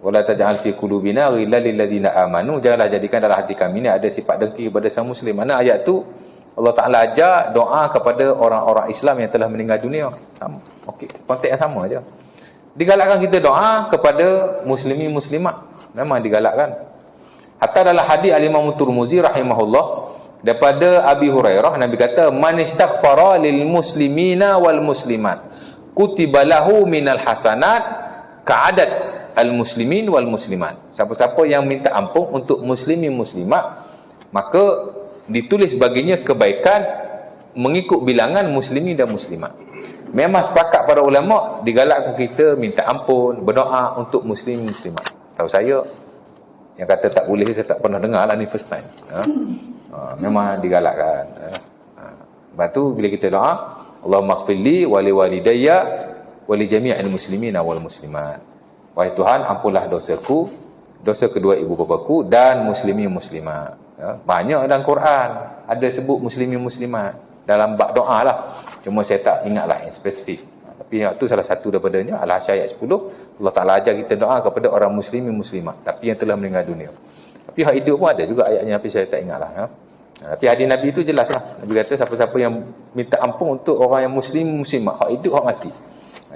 Wala taj'al fi qulubina ghillan lil ladzina amanu, janganlah jadikan dalam hati kami ni ada sifat dengki kepada sang muslim. Mana ayat tu Allah Taala ajar doa kepada orang-orang Islam yang telah meninggal dunia. Sama. Okey, konteks yang sama aja. Digalakkan kita doa kepada muslimin muslimat. Memang digalakkan. Hatta dalam hadis Al-Imam Tirmizi rahimahullah daripada Abi Hurairah, Nabi kata man istaghfara lil muslimina wal muslimat kutiba lahu minal hasanat ka'adad al-muslimin wal muslimat. Siapa-siapa yang minta ampun untuk muslimin muslimat, maka ditulis baginya kebaikan mengikut bilangan muslimin dan muslimat. Memang sepakat para ulama digalakkan kita minta ampun, berdoa untuk muslim muslimat. Tahu saya yang kata tak boleh, saya tak pernah dengar lah, ni first time. Memang digalakkan. Lepas tu bila kita doa, Allahumma ighfirli wa li walidayya wa li jami'il muslimina wal muslimat. Wahai Tuhan, ampunlah dosaku, dosa kedua ibu bapaku dan muslimin muslimat. Banyak dalam Quran ada sebut muslimin muslimat dalam bab doa lah. Cuma saya tak ingatlah yang spesifik. Tapi itu salah satu daripadanya. Al-Hasyr ayat 10 Allah Ta'ala ajar kita doa kepada orang muslimin muslimat tapi yang telah meninggal dunia. Tapi hak hidup pun ada juga ayatnya, tapi saya tak ingatlah, ya. Tapi hadis Nabi itu jelas lah. Nabi kata siapa-siapa yang minta ampun untuk orang yang muslim muslimat, hak hidup hak mati,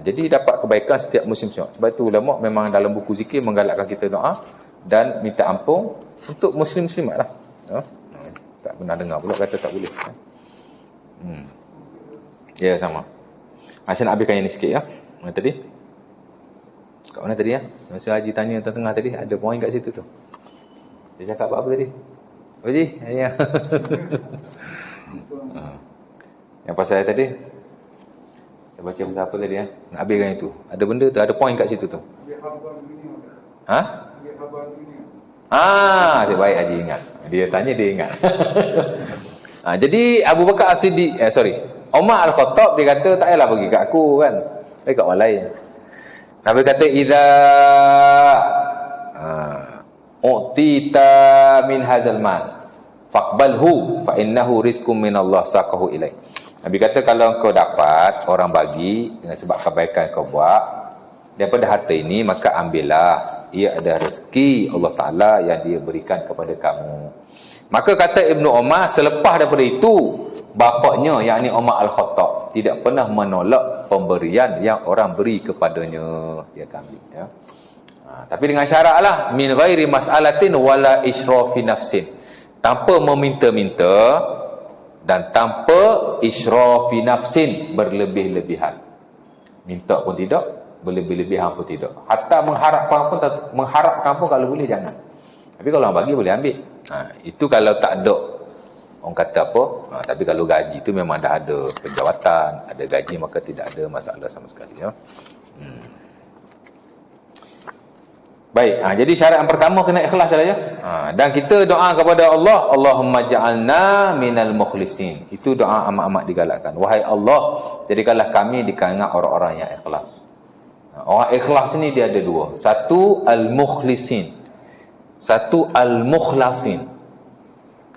jadi dapat kebaikan setiap muslim muslimat. Sebab itu ulama memang dalam buku zikir menggalakkan kita doa dan minta ampun untuk muslim muslimat lah, ya. Tak pernah dengar pula kata tak boleh. Ya, sama. Saya nak habiskan yang ni sikit, ya. Mana tadi? Kat mana tadi, ya? Masa Haji tanya tengah-tengah tadi, ada poin kat situ tu. Dia cakap apa tadi? Haji? Ya. Yang pasal tadi? Saya baca pasal apa tadi, ya? Nak habiskan itu. Ada benda tu, ada poin kat situ tu. Saya baik Haji ingat. Dia tanya, dia ingat. Jadi Abu Bakar As-Siddiq, Umar Al-Khattab dia kata tak payahlah bagi kat aku, kan, bagi kat orang lain. Nabi kata idza u'tita min hadzal mal faqbalhu fa innahu rizqum minallah saqahu ilaik. Nabi kata kalau kau dapat orang bagi dengan sebab kebaikan kau buat daripada harta ini, maka ambillah, ia ada rezeki Allah Ta'ala yang dia berikan kepada kamu. Maka kata Ibnu Umar, selepas daripada itu, bapaknya yakni Umar Al-Khattab tidak pernah menolak pemberian yang orang beri kepadanya, dia akan ambil, ya. Tapi dengan syarat lah, min ghairi mas'alatin wala israfi nafsin, tanpa meminta-minta dan tanpa israfi nafsin, berlebih-lebihan. Minta pun tidak, berlebih-lebihan pun tidak. Hatta mengharapkan pun kalau boleh jangan. Tapi kalau orang bagi boleh ambil. Itu kalau tak ada orang kata apa. Tapi kalau gaji tu memang dah ada penjawatan, ada gaji, maka tidak ada masalah sama sekali, ya. Baik, jadi syarat yang pertama kena ikhlas saja, ya. Dan kita doa kepada Allah, Allahumma ja'alna minal mukhlisin. Itu doa amat-amat digalakkan. Wahai Allah, jadikanlah kami di kalangan orang-orang yang ikhlas. Orang ikhlas ni dia ada dua. Satu al-mukhlisin, satu al-mukhlasin.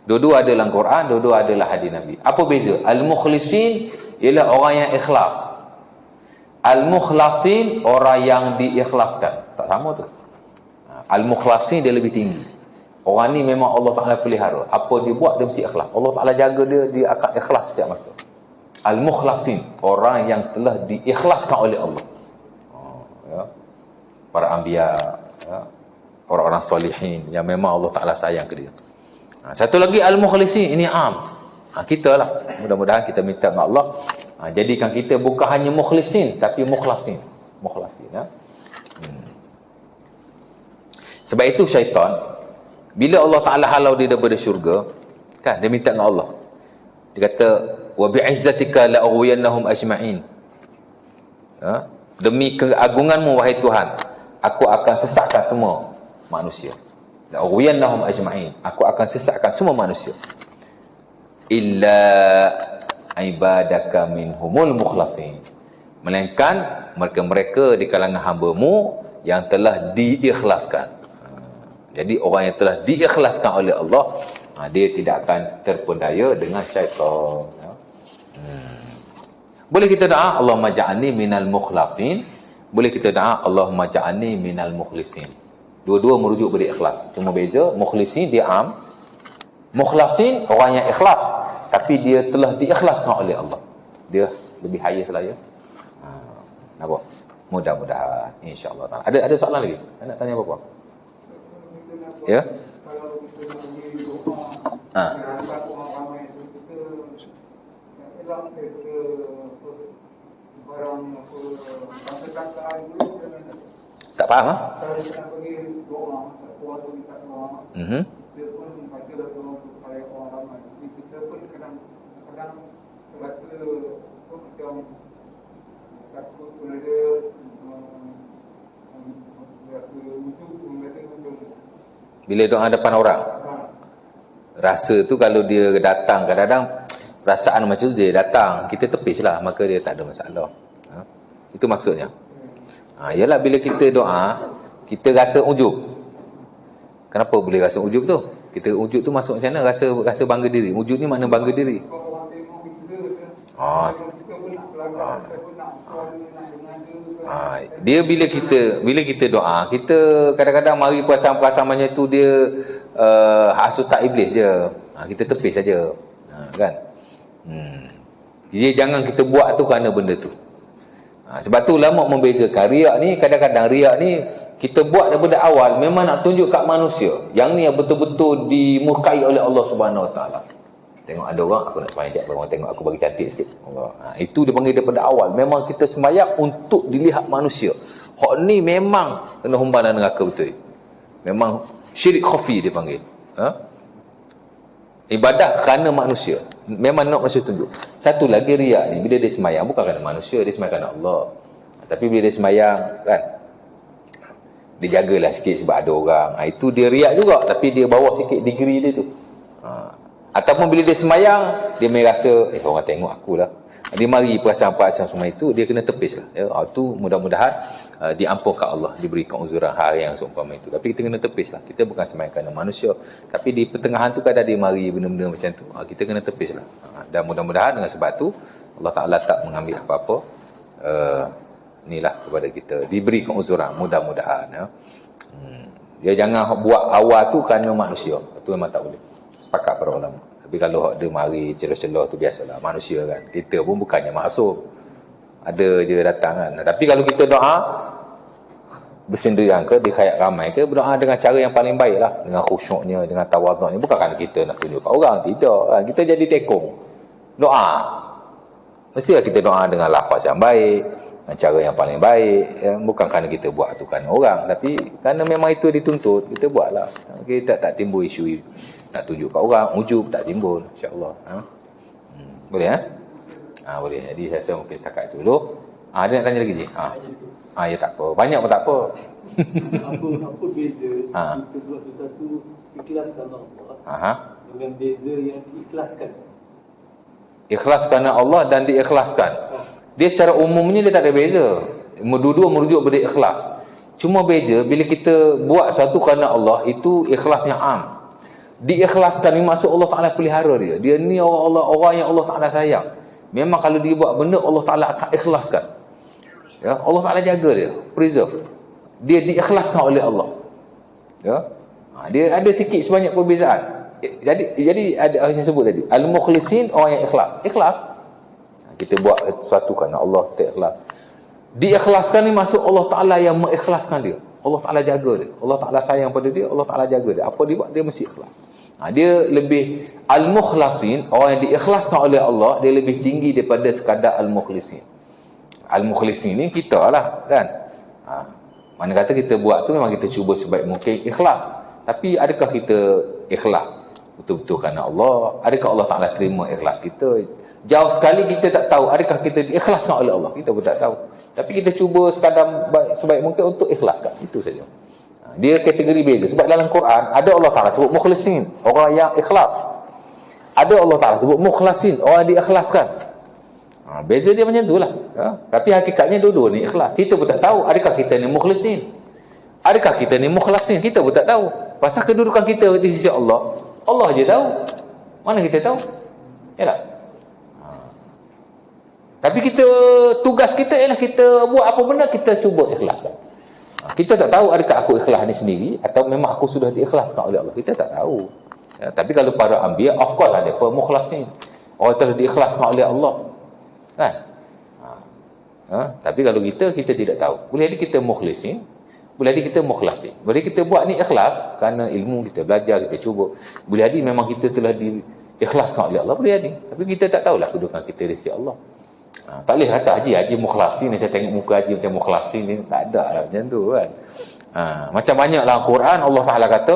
Dua-dua ada dalam Quran, dua-dua adalah hadis Nabi. Apa beza? Al-mukhlisin ialah orang yang ikhlas. Al-mukhlasin orang yang diikhlaskan. Tak sama tu. Al-mukhlasin dia lebih tinggi. Orang ni memang Allah Ta'ala pelihara. Apa dia buat dia mesti ikhlas. Allah Ta'ala jaga dia akan ikhlas setiap masa. Al-mukhlasin orang yang telah diikhlaskan oleh Allah. Ya. Para anbiya, ya. Orang-orang solihin yang memang Allah Ta'ala sayang ke dia. Satu lagi al-mukhlisin, ini am. Kita lah. Mudah-mudahan kita minta kepada Allah. Jadikan kita bukan hanya mukhlisin, tapi mukhlasin. Mukhlasin, ya. Sebab itu syaitan, bila Allah Ta'ala halau dia daripada syurga, kan, dia minta dengan Allah. Dia kata, wa bi'izzatika la'ughwiyannahum ajma'in. Demi keagunganmu wahai Tuhan, aku akan sesatkan semua manusia. La'ughwiyannahum ajma'in. Aku akan sesatkan semua manusia. Illa ibadaka minhumul mukhlasin. Melainkan mereka-mereka di kalangan hamba-Mu yang telah diikhlaskan. Jadi orang yang telah diikhlaskan oleh Allah, dia tidak akan terpedaya dengan syaitan, ya. Boleh kita doa Allahumma ja'alni minal mukhlasin, boleh kita doa Allahumma ja'alni minal mukhlisin. Dua-dua merujuk pada ikhlas. Cuma beza, mukhlisin dia am, mukhlasin orang yang ikhlas tapi dia telah diikhlaskan oleh Allah. Dia lebih highest lah, ya. Nampak? Mudah-mudahan insya-Allah taala. Ada soalan lagi? Nak tanya apa-apa? Ya. Tak faham, ha? Bila doa depan orang, rasa tu kalau dia datang, kadang-kadang perasaan macam tu dia datang, kita tepislah, maka dia tak ada masalah. Itu maksudnya. Ialah bila kita doa, kita rasa ujub. Kenapa boleh rasa ujub tu? Kita ujub tu masuk macam mana? Rasa bangga diri. Ujub ni makna bangga diri. Dia bila kita doa, kita kadang-kadang mari perasaan-perasaan macam tu, dia hasut tak iblis je. Kita tepis saja, kan. Dia jangan kita buat tu kerana benda tu. Sebab tu ulama membezakan riak ni, kadang-kadang riak ni kita buat daripada awal memang nak tunjuk kat manusia. Yang ni yang betul-betul dimurkai oleh Allah Subhanahu Wa Taala. Tengok ada orang, aku nak sembahyang sekejap, orang tengok aku bagi cantik sikit. Itu dia panggil daripada awal. Memang kita sembahyang untuk dilihat manusia. Hak ni memang kena humban dalam neraka betul. Memang syirik khafi dia panggil. Ibadah kerana manusia. Memang nak manusia tunjuk. Satu lagi riak ni, bila dia sembahyang bukan kerana manusia, dia sembahyang kerana Allah. Tapi bila dia sembahyang, kan, dia jagalah sikit sebab ada orang. Itu dia riak juga, tapi dia bawa sikit degree dia tu. Ataupun bila dia sembahyang, dia merasa orang tengok akulah. Dia mari perasaan-perasaan semua itu, dia kena tepis lah. Ya, itu mudah-mudahan diampunkan Allah, diberikan uzuran hari yang seumpama itu. Tapi kita kena tepis lah. Kita bukan sembahyang kerana manusia. Tapi di pertengahan tu kadang dia mari benda-benda macam tu. Kita kena tepis lah. Dan mudah-mudahan dengan sebab tu Allah Ta'ala tak mengambil apa-apa inilah kepada kita. Diberikan uzuran mudah-mudahan. Ya. Dia jangan buat awal tu kerana manusia. Itu memang tak boleh. Sepakat para ulama. Tapi kalau dia mari celah-celah tu biasalah, manusia kan. Kita pun bukannya maksum. Ada je datang kan. Tapi kalau kita doa bersendirian ke, di khayat ramai ke, berdoa dengan cara yang paling baik lah, dengan khusyuknya, dengan tawaduknya. Bukan kerana kita nak tunjuk kat orang, tidak kan. Kita jadi tekong. Doa mestilah kita doa dengan lafaz yang baik, dengan cara yang paling baik, ya. Bukan kerana kita buat tu kerana orang, tapi kerana memang itu dituntut, kita buatlah. Kita tak timbul isu nak tunjuk kat orang, ujub tak timbul, insya-Allah. Boleh boleh. Jadi saya rasa mungkin setakat itu dulu. Ada nak tanya lagi je? Ya tak apa. Banyak pun tak apa. Apa beza kita buat sesuatu ikhlaskan Allah dengan beza yang diikhlaskan? Ikhlas kerana Allah dan diikhlaskan. Dia secara umumnya dia tak ada beza. Dua-dua merujuk pada ikhlas. Cuma beza bila kita buat sesuatu kerana Allah, itu ikhlasnya am. Diikhlaskan ni maksud Allah Ta'ala pelihara dia. Dia ni orang yang Allah Ta'ala sayang. Memang kalau dia buat benda, Allah Ta'ala akan ikhlaskan. Ya, Allah Ta'ala jaga dia, preserve. Dia diikhlaskan oleh Allah. Ya. Dia ada sikit sebanyak perbezaan. Jadi ada yang sebut tadi, al-mukhlisin, orang yang ikhlas. Ikhlas. Kita buat sesuatu kerana Allah, kita ikhlas. Diikhlaskan ni maksud Allah Ta'ala yang mengikhlaskan dia. Allah Ta'ala jaga dia. Allah Ta'ala sayang pada dia, Allah Ta'ala jaga dia. Apa dia buat, dia mesti ikhlas. Dia lebih al-mukhlasin, orang yang diikhlaskan oleh Allah, dia lebih tinggi daripada sekadar al-mukhlisin. Al-mukhlisin ni kita lah kan. Mana kata kita buat tu memang kita cuba sebaik mungkin ikhlas. Tapi adakah kita ikhlas betul-betul kerana Allah? Adakah Allah Ta'ala terima ikhlas kita? Jauh sekali kita tak tahu adakah kita diikhlaskan oleh Allah. Kita pun tak tahu. Tapi kita cuba sekadar sebaik mungkin untuk ikhlaskan. Itu saja. Dia kategori beza. Sebab dalam Quran ada Allah Ta'ala sebut mukhlisin, orang yang ikhlas. Ada Allah Ta'ala sebut mukhlasin, orang yang diikhlaskan. Beza dia macam tu lah. Tapi hakikatnya dua-dua ni ikhlas. Kita pun tak tahu adakah kita ni mukhlisin, adakah kita ni mukhlasin. Kita pun tak tahu. Pasal kedudukan kita di sisi Allah, Allah je tahu. Mana kita tahu? Yalah. Tapi kita, tugas kita ialah kita buat apa benda, kita cuba ikhlaskan. Kita tak tahu adakah aku ikhlas ni sendiri atau memang aku sudah diikhlaskan oleh Allah. Kita tak tahu. Tapi kalau para anbiya, of course ada pemukhlasin. Orang telah diikhlaskan oleh Allah. Kan? Tapi kalau kita tidak tahu. Boleh jadi kita mukhlisin, boleh jadi kita mukhlasin. Boleh kita buat ni ikhlas kerana ilmu kita belajar, kita cuba. Boleh jadi memang kita telah diikhlaskan oleh Allah. Boleh jadi. Tapi kita tak tahulah kedudukan kita di sisi Allah. Tak boleh kata haji mukhlasin ni, saya tengok muka haji macam mukhlasin ni, tak ada lah macam tu kan. Macam banyaklah Al-Quran Allah Ta'ala kata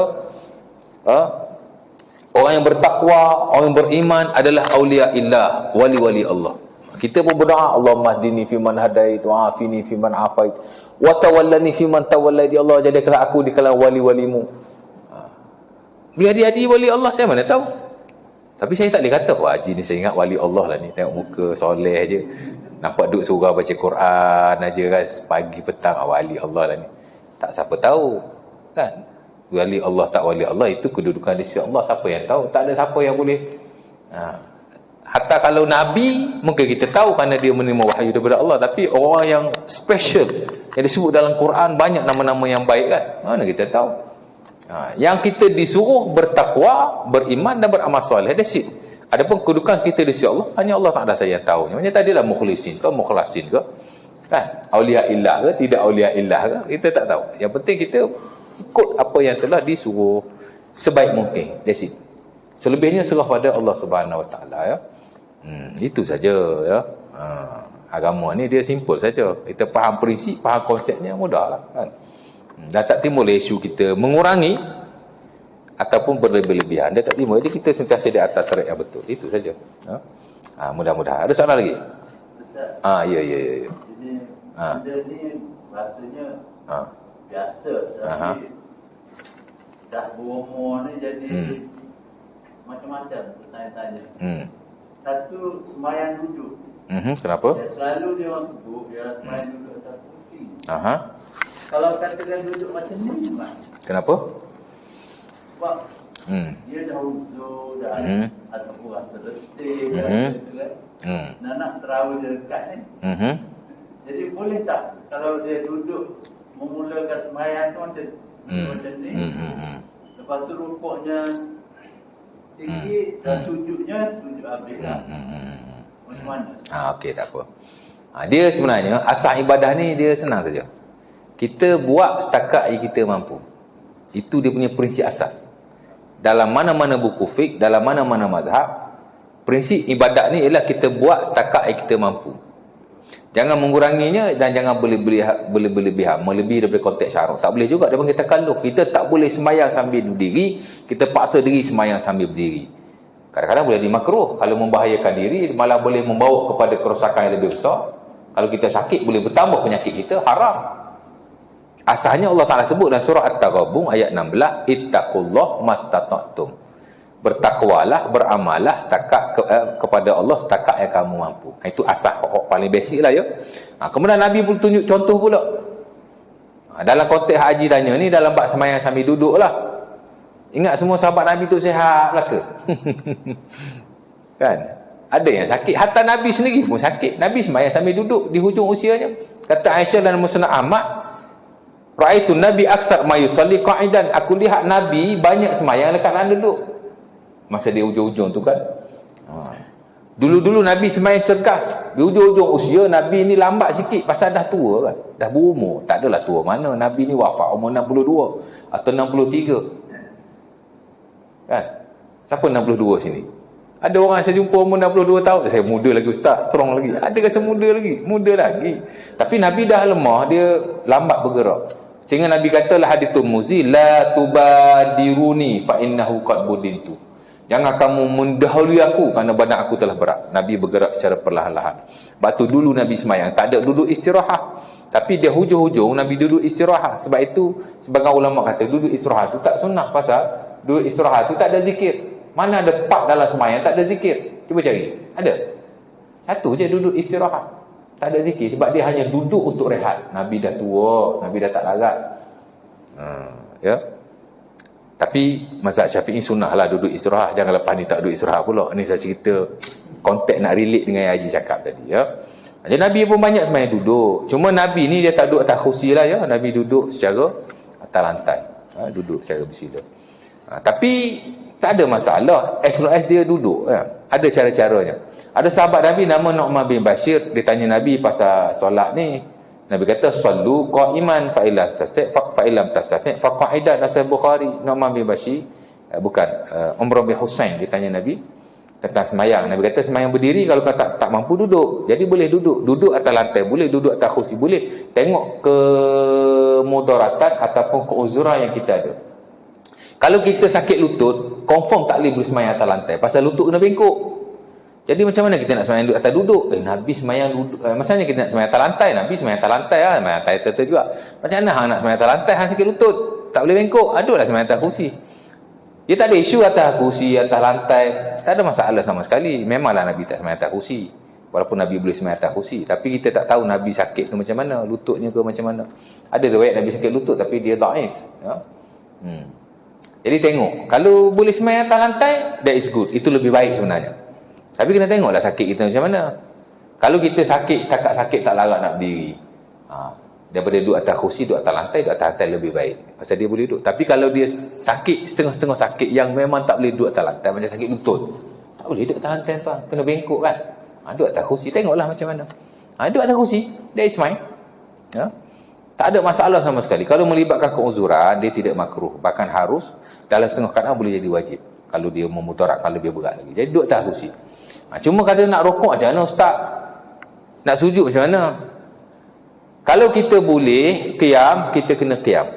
orang yang bertakwa, orang yang beriman adalah awliya illah, wali-wali Allah. Kita pun berdoa, Allahumma hdini fiman hadait wa afini fiman afait wa tawallani fiman tawallait. Ya Allah, jadikanlah aku di kalangan wali-walimu. Bila dia wali Allah, saya mana tahu. Tapi saya tak boleh kata, wah haji ni saya ingat wali Allah lah ni. Tengok muka soleh je. Nampak duduk surau baca Quran aja kan. Pagi petang, wali Allah lah ni. Tak siapa tahu. Kan? Wali Allah tak wali Allah, itu kedudukan di sisi Allah. Siapa yang tahu? Tak ada siapa yang boleh. Hatta kalau Nabi, mungkin kita tahu kerana dia menerima wahyu daripada Allah. Tapi orang yang special, yang disebut dalam Quran, banyak nama-nama yang baik kan. Mana kita tahu? Yang kita disuruh bertakwa, beriman dan beramal soleh. That's it. Adapun kedudukan kita di sisi Allah, hanya Allah Ta'ala saja yang tahu. Macam tadi lah mukhlisin ke, mukhlasin ke, kan? Awliya illah ke, tidak awliya illah ke, kita tak tahu. Yang penting kita ikut apa yang telah disuruh sebaik mungkin. That's it. Selebihnya serah pada Allah Subhanahu Wa Ta'ala ya. Itu saja ya. Agama ni dia simple saja. Kita faham prinsip, faham konsepnya, mudahlah kan. Dan tak timbul isu kita mengurangi ataupun berlebih-lebihan. Dia tak timbul. Jadi kita sentiasa di atas track yang betul. Itu saja. Mudah-mudahan. Ada soalan lagi? Ya. Jadi benda ni rasanya biasa. Tapi dah berumur ni jadi macam-macam bertanya-tanya. Satu, sembahyang duduk. Kenapa? Selalu dia orang sebut dia semayang duduk atas kursi. Kalau katakan duduk macam ni, Mak. Kenapa? Sebab dia dah uzur dah ataupun rasa letih nak terawih dia dekat ni. Jadi boleh tak kalau dia duduk memulakan semayang tu macam ni, lepas tu rukuknya sikit dan sujud habis lah. Macam mana? Okey, tak apa. Dia sebenarnya asal ibadah ni dia senang saja. Kita buat setakat yang kita mampu. Itu dia punya prinsip asas. Dalam mana-mana buku fiqh, dalam mana-mana mazhab, prinsip ibadat ni ialah kita buat setakat yang kita mampu. Jangan menguranginya dan jangan berlebihan, melebihi daripada konteks syarak. Tak boleh juga, dia panggil takalluf. Kita tak boleh sembahyang sambil berdiri, kita paksa diri sembahyang sambil berdiri. Kadang-kadang boleh dimakruh. Kalau membahayakan diri, malah boleh membawa kepada kerosakan yang lebih besar. Kalau kita sakit, boleh bertambah penyakit kita, haram. Asalnya Allah Ta'ala sebut dalam surah At-Taghabun ayat 16, ittaqullah mastata'tum. Bertakwalah, beramallah setakat kepada Allah setakat yang kamu mampu. Itu asas paling basic lah ya. Kemudian Nabi pun tunjuk contoh pula. Dalam konteks haji tanya ni, dalam bab sembahyang sambil duduk lah. Ingat semua sahabat Nabi tu sihat belaka. Kan? Ada yang sakit. Hatta Nabi sendiri pun sakit. Nabi sembahyang sambil duduk di hujung usianya. Kata Aisyah dan Musnad Ahmad, Ra'aitu Nabi aksar ma yusalli qa'idan. Aku lihat Nabi banyak sembahyang dekat keadaan duduk. Masa dia hujung-hujung tu kan. Dulu-dulu Nabi sembahyang cergas. Di hujung-hujung usia Nabi ni lambat sikit pasal dah tua kan. Dah berumur. Tak adalah tua mana. Nabi ni wafat umur 62 atau 63. Kan? Siapa 62 sini? Ada orang saya jumpa umur 62 tahun. Saya muda lagi ustaz, strong lagi. Ada rasa muda lagi? Muda lagi. Tapi Nabi dah lemah, dia lambat bergerak. Sehingga Nabi katalah hadits Tirmizi, la tubadiruni fa innahu qad budintu. Jangan kamu mendahului aku kerana badan aku telah berat. Nabi bergerak secara perlahan-lahan. Sebab tu dulu Nabi semayang tak ada duduk istirahat. Tapi dia hujung-hujung Nabi duduk istirahat. Sebab itu sebagian ulama kata duduk istirahat tu tak sunnah, pasal duduk istirahat tu tak ada zikir. Mana ada part dalam semayang tak ada zikir? Cuba cari. Ada? Satu je duduk istirahat. Tak ada zikir sebab dia hanya duduk untuk rehat. Nabi dah tua, Nabi dah tak larat. Ya. Tapi mazhab Syafi'i sunnah lah duduk istirahat. Jangan lepas ni tak duduk istirahat pula. Ni saya cerita konteks nak relate dengan yang Haji cakap tadi ya. Jadi Nabi pun banyak semayang duduk. Cuma Nabi ni dia tak duduk atas kursi lah ya. Nabi duduk secara atas lantai. Duduk secara bersila. Tapi tak ada masalah as long as dia duduk ya. Ada cara-caranya. Ada sahabat Nabi nama Nu'man bin Bashir, dia tanya Nabi pasal solat ni. Nabi kata sallu qa'iman fa illam tastati' fa qa'idan. Sahih Bukhari. Nu'man bin Bashir bukan Umrah bin Husain dia tanya Nabi tentang semayang. Nabi kata semayang berdiri kalau kau tak mampu duduk. Jadi boleh duduk atas lantai, boleh duduk atas kursi, boleh. Tengok ke mudaratan ataupun keuzuran yang kita ada. Kalau kita sakit lutut, confirm tak boleh bersemayang atas lantai pasal lutut kena bengkok. Jadi macam mana kita nak semayang duduk atas duduk? Nabi semayang duduk. Masalahnya kita nak semayang atas lantai. Nabi semayang atas lantai lah. Semayang atas lantai juga. Macam mana hang nak semayang atas lantai? Hang sakit lutut. Tak boleh bengkok. Aduhlah semayang atas kursi. Dia tak ada isu atas kursi, atas lantai. Tak ada masalah sama sekali. Memanglah Nabi tak semayang atas kursi. Walaupun Nabi boleh semayang atas kursi. Tapi kita tak tahu Nabi sakit tu macam mana. Lututnya ke macam mana. Ada riwayat Nabi sakit lutut tapi dia dhaif. Ya? Jadi tengok. Kalau boleh semayang atas lantai, that is good. Itu lebih baik sebenarnya. Tapi kena tengoklah sakit kita macam mana. Kalau kita sakit, setakat sakit tak larat nak berdiri. Daripada duduk atas kursi, duduk atas lantai lebih baik. Pasal dia boleh duduk. Tapi kalau dia sakit, setengah-setengah sakit yang memang tak boleh duduk atas lantai, macam sakit lutut. Tak boleh duduk atas lantai tuan. Kena bengkok kan. Duduk atas kursi. Tengoklah macam mana. Duduk atas kursi, that is fine. Ya? Tak ada masalah sama sekali. Kalau melibatkan keuzuran, dia tidak makruh. Bahkan harus, dalam setengah keadaan boleh jadi wajib. Kalau dia memudaratkan lebih berat lagi. Jadi duduk atas kursi. Cuma kata nak rokok macam mana ustaz? Nak sujud macam mana? Kalau kita boleh qiyam, kita kena qiyam.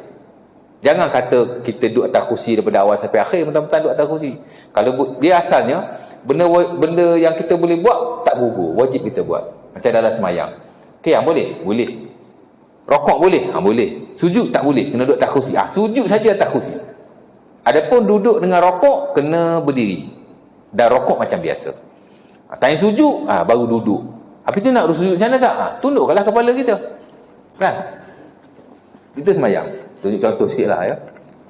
Jangan kata kita duduk atas kursi daripada awal sampai akhir, mentang-mentang duduk atas kursi. Kalau dia asalnya benda yang kita boleh buat tak gugur, wajib kita buat. Macam dalam semayang. Qiyam boleh? Boleh. Rokok boleh? Boleh. Sujud tak boleh, kena duduk atas kursi. Sujud saja atas kursi. Adapun duduk dengan rokok kena berdiri. Dan rokok macam biasa. Tanya sujud, baru duduk. Apa kita nak sujud macam mana tak? Tundukkanlah kepala kita. Kan? Kita semayang. Tunjuk contoh sikit lah ya.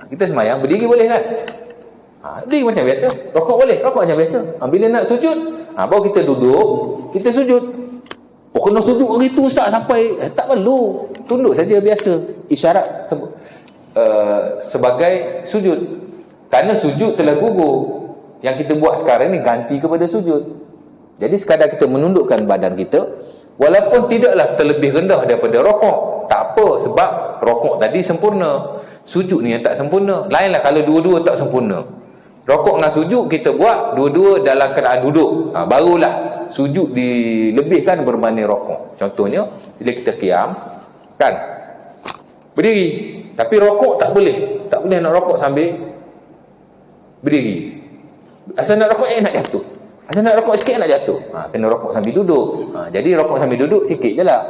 Kita semayang, berdiri boleh kan? Berdiri macam biasa. Rokok boleh, rokok macam biasa. Bila nak sujud, baru kita duduk, kita sujud. Kena sujud begitu ustaz sampai, tak perlu. Tunduk saja biasa. Isyarat sebagai sujud. Kerana sujud telah gugur. Yang kita buat sekarang ni ganti kepada sujud. Jadi sekadar kita menundukkan badan kita, walaupun tidaklah terlebih rendah daripada rokok. Tak apa, sebab rokok tadi sempurna. Sujud ni yang tak sempurna. Lainlah kalau dua-dua tak sempurna. Rokok dengan sujud kita buat dua-dua dalam keadaan duduk. Barulah sujud dilebihkan berbanding rokok. Contohnya, bila kita qiyam, kan? Berdiri. Tapi rokok tak boleh. Tak boleh nak rokok sambil berdiri. Asal nak rokok nak jatuh. Asal nak rokok sikit nak jatuh. Kena rokok sambil duduk. Jadi rokok sambil duduk sikit je lah.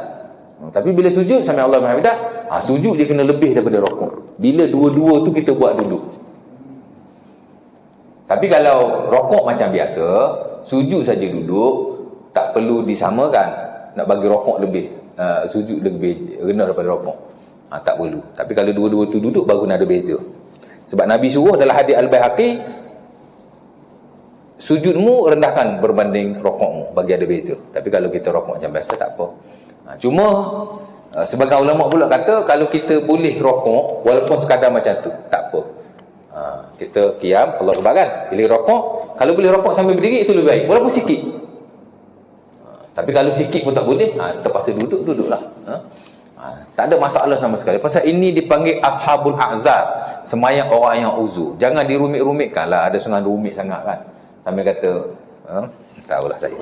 Tapi bila sujud, sami Allah mahamidah, sujud dia kena lebih daripada rokok. Bila dua-dua tu kita buat duduk. Tapi kalau rokok macam biasa, sujud saja duduk, tak perlu disamakan. Nak bagi rokok lebih, sujud lebih rendah daripada rokok. Tak perlu. Tapi kalau dua-dua tu duduk, baru nak ada beza. Sebab Nabi suruh dalam hadis Al-Baihaqi, sujudmu rendahkan berbanding rokokmu, bagi ada beza. Tapi kalau kita rokok macam biasa, tak apa. Cuma, sebagai ulama pula kata, kalau kita boleh rokok, walaupun sekadar macam tu, tak apa. Kita qiyam, Allah Akbar kan? Bila rokok, kalau boleh rokok sambil berdiri, itu lebih baik. Walaupun sikit. Tapi kalau sikit pun tak boleh, terpaksa duduklah. Tak ada masalah sama sekali. Pasal ini dipanggil ashabul a'zar, semayang orang yang uzur. Jangan dirumit-rumitkan lah. Ada sungai rumit sangat kan. Sambil kata, tahulah saya.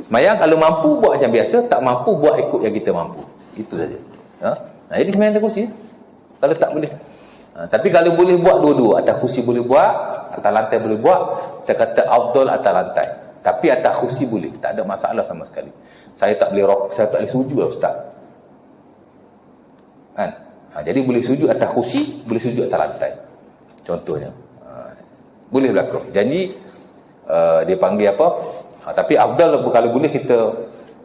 Semayang kalau mampu buat macam biasa, tak mampu buat ikut yang kita mampu. Itu saja. Jadi semayang atas kursi. Kalau tak boleh. Tapi kalau boleh buat dua-dua, atas kursi boleh buat, atas lantai boleh buat, saya kata afdal atas lantai. Tapi atas kursi boleh, tak ada masalah sama sekali. Saya tak boleh rokok, saya tak boleh sujud lah ustaz. Kan? Jadi boleh sujud atas kursi, boleh sujud atas lantai. Contohnya. Boleh berlaku. Jadi dia panggil apa? Tapi afdal kalau boleh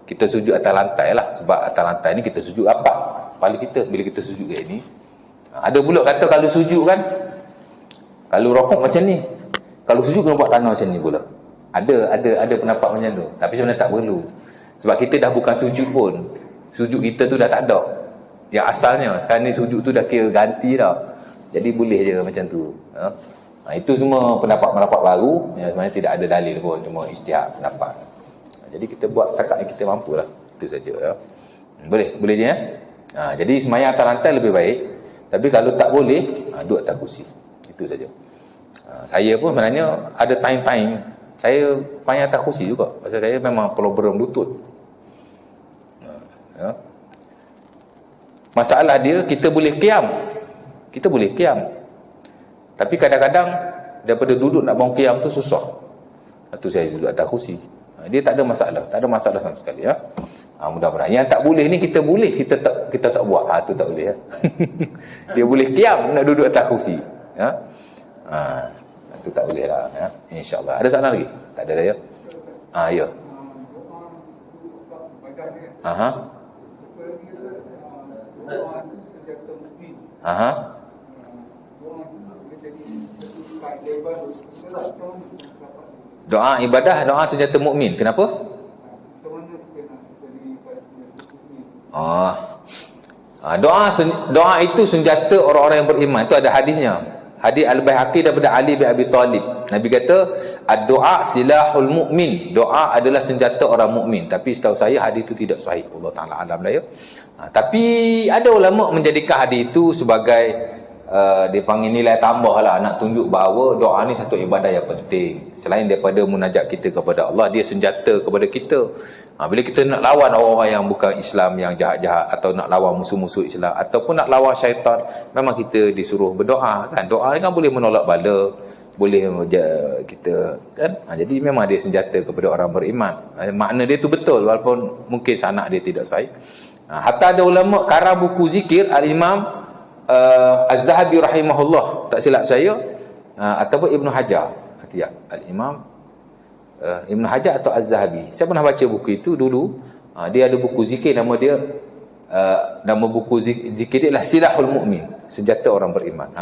kita sujud atas lantai lah. Sebab atas lantai ni kita sujud rapat kepala kita bila kita sujud kayak ni. Ada pula kata kalau sujud kan, kalau rokok macam ni, kalau sujud kena buat tanah macam ni pula. Ada pendapat macam tu. Tapi sebenarnya tak perlu. Sebab kita dah bukan sujud pun. Sujud kita tu dah tak ada. Yang asalnya sekarang ni sujud tu dah kira ganti dah. Jadi boleh je macam tu. Itu semua pendapat-pendapat baru yang sebenarnya tidak ada dalil pun, cuma ijtihad pendapat. Jadi kita buat setakat yang kita mampulah. Itu saja ya. Boleh je ya. Jadi semayang atas lantai lebih baik. Tapi kalau tak boleh, duduk atas kursi. Itu saja. Saya pun sebenarnya ada time-time saya semayang atas kursi juga. Pasal saya memang problem lutut. Masalah dia, kita boleh qiyam. Kita boleh qiyam. Tapi kadang-kadang daripada duduk nak bangun qiyam tu susah. Itu saya duduk atas kursi. Dia tak ada masalah. Tak ada masalah sama sekali ya. Mudah-mudahan. Yang tak boleh ni kita boleh, kita tak buat. Itu tak boleh ya. Dia boleh qiyam nak duduk atas kursi. Ya. Itu tak boleh lah ya. InsyaAllah. Ada soalan lagi? Tak ada dah ya. Ya. Doa ibadah, doa senjata mukmin. Kenapa? Doa itu senjata orang-orang yang beriman. Itu ada hadisnya. Hadis Al-Baihaqi daripada Ali bin Abi Talib. Nabi kata, ad-doa silahul mu'min. Doa adalah senjata orang mukmin. Tapi setahu saya hadis itu tidak sahih. Allah Ta'ala alam lah ya. Tapi ada ulama menjadikan hadis itu sebagai dia panggil nilai tambah lah, nak tunjuk bahawa doa ni satu ibadah yang penting. Selain daripada munajat kita kepada Allah, dia senjata kepada kita. Bila kita nak lawan orang-orang yang bukan Islam, yang jahat-jahat, atau nak lawan musuh-musuh Islam, ataupun nak lawan syaitan, memang kita disuruh berdoa kan. Doa ni kan boleh menolak bala, boleh kita kan. Jadi memang dia senjata kepada orang beriman. Makna dia tu betul, walaupun mungkin sanak dia tidak sahih. Hatta ada ulama karang buku zikir, Al-Imam Az-Zahabi rahimahullah, tak silap saya, ataupun Ibnu Hajar, Al-Imam Ibn Hajar atau Az-Zahabi. Saya pernah baca buku itu dulu. Dia ada buku zikir, nama dia nama buku zikir dia adalah Silahul Mu'min, senjata orang beriman.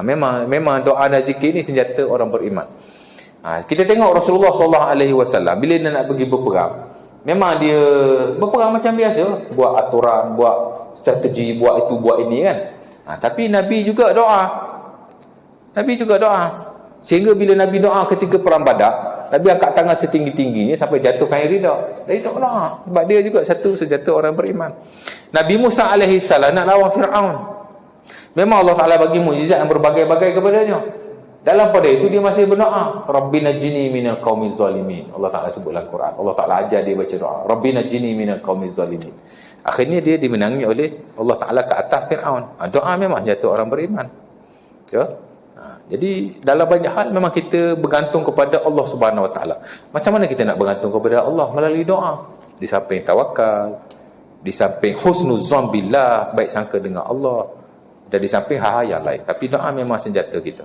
Memang doa dan zikir ni senjata orang beriman. Kita tengok Rasulullah SAW bila dia nak pergi berperang, memang dia berperang macam biasa, buat aturan, buat strategi, buat itu, buat ini kan. Tapi Nabi juga doa. Sehingga bila Nabi doa ketika perang Badar, Nabi angkat tangan setinggi-tingginya sampai jatuhkan air rida. Dari doa. Sebab dia juga satu senjata orang beriman. Nabi Musa AS nak lawan Fir'aun. Memang Allah Ta'ala bagi mukjizat yang berbagai-bagai kepadanya. Dalam pada itu dia masih berdoa, Rabbi najini minal qaumiz zalimin. Allah Ta'ala sebut dalam Quran. Allah Ta'ala ajar dia baca doa, Rabbi najini minal qaumiz zalimin. Akhirnya dia dimenangi oleh Allah Ta'ala ke atas Fir'aun. Doa memang senjata orang beriman. Ya. Jadi dalam banyak hal memang kita bergantung kepada Allah Subhanahu Wa Ta'ala. Macam mana kita nak bergantung kepada Allah? Melalui doa. Di samping tawakal, di samping husnuzan billah, baik sangka dengan Allah, dan di samping hal-hal yang lain. Tapi doa memang senjata kita.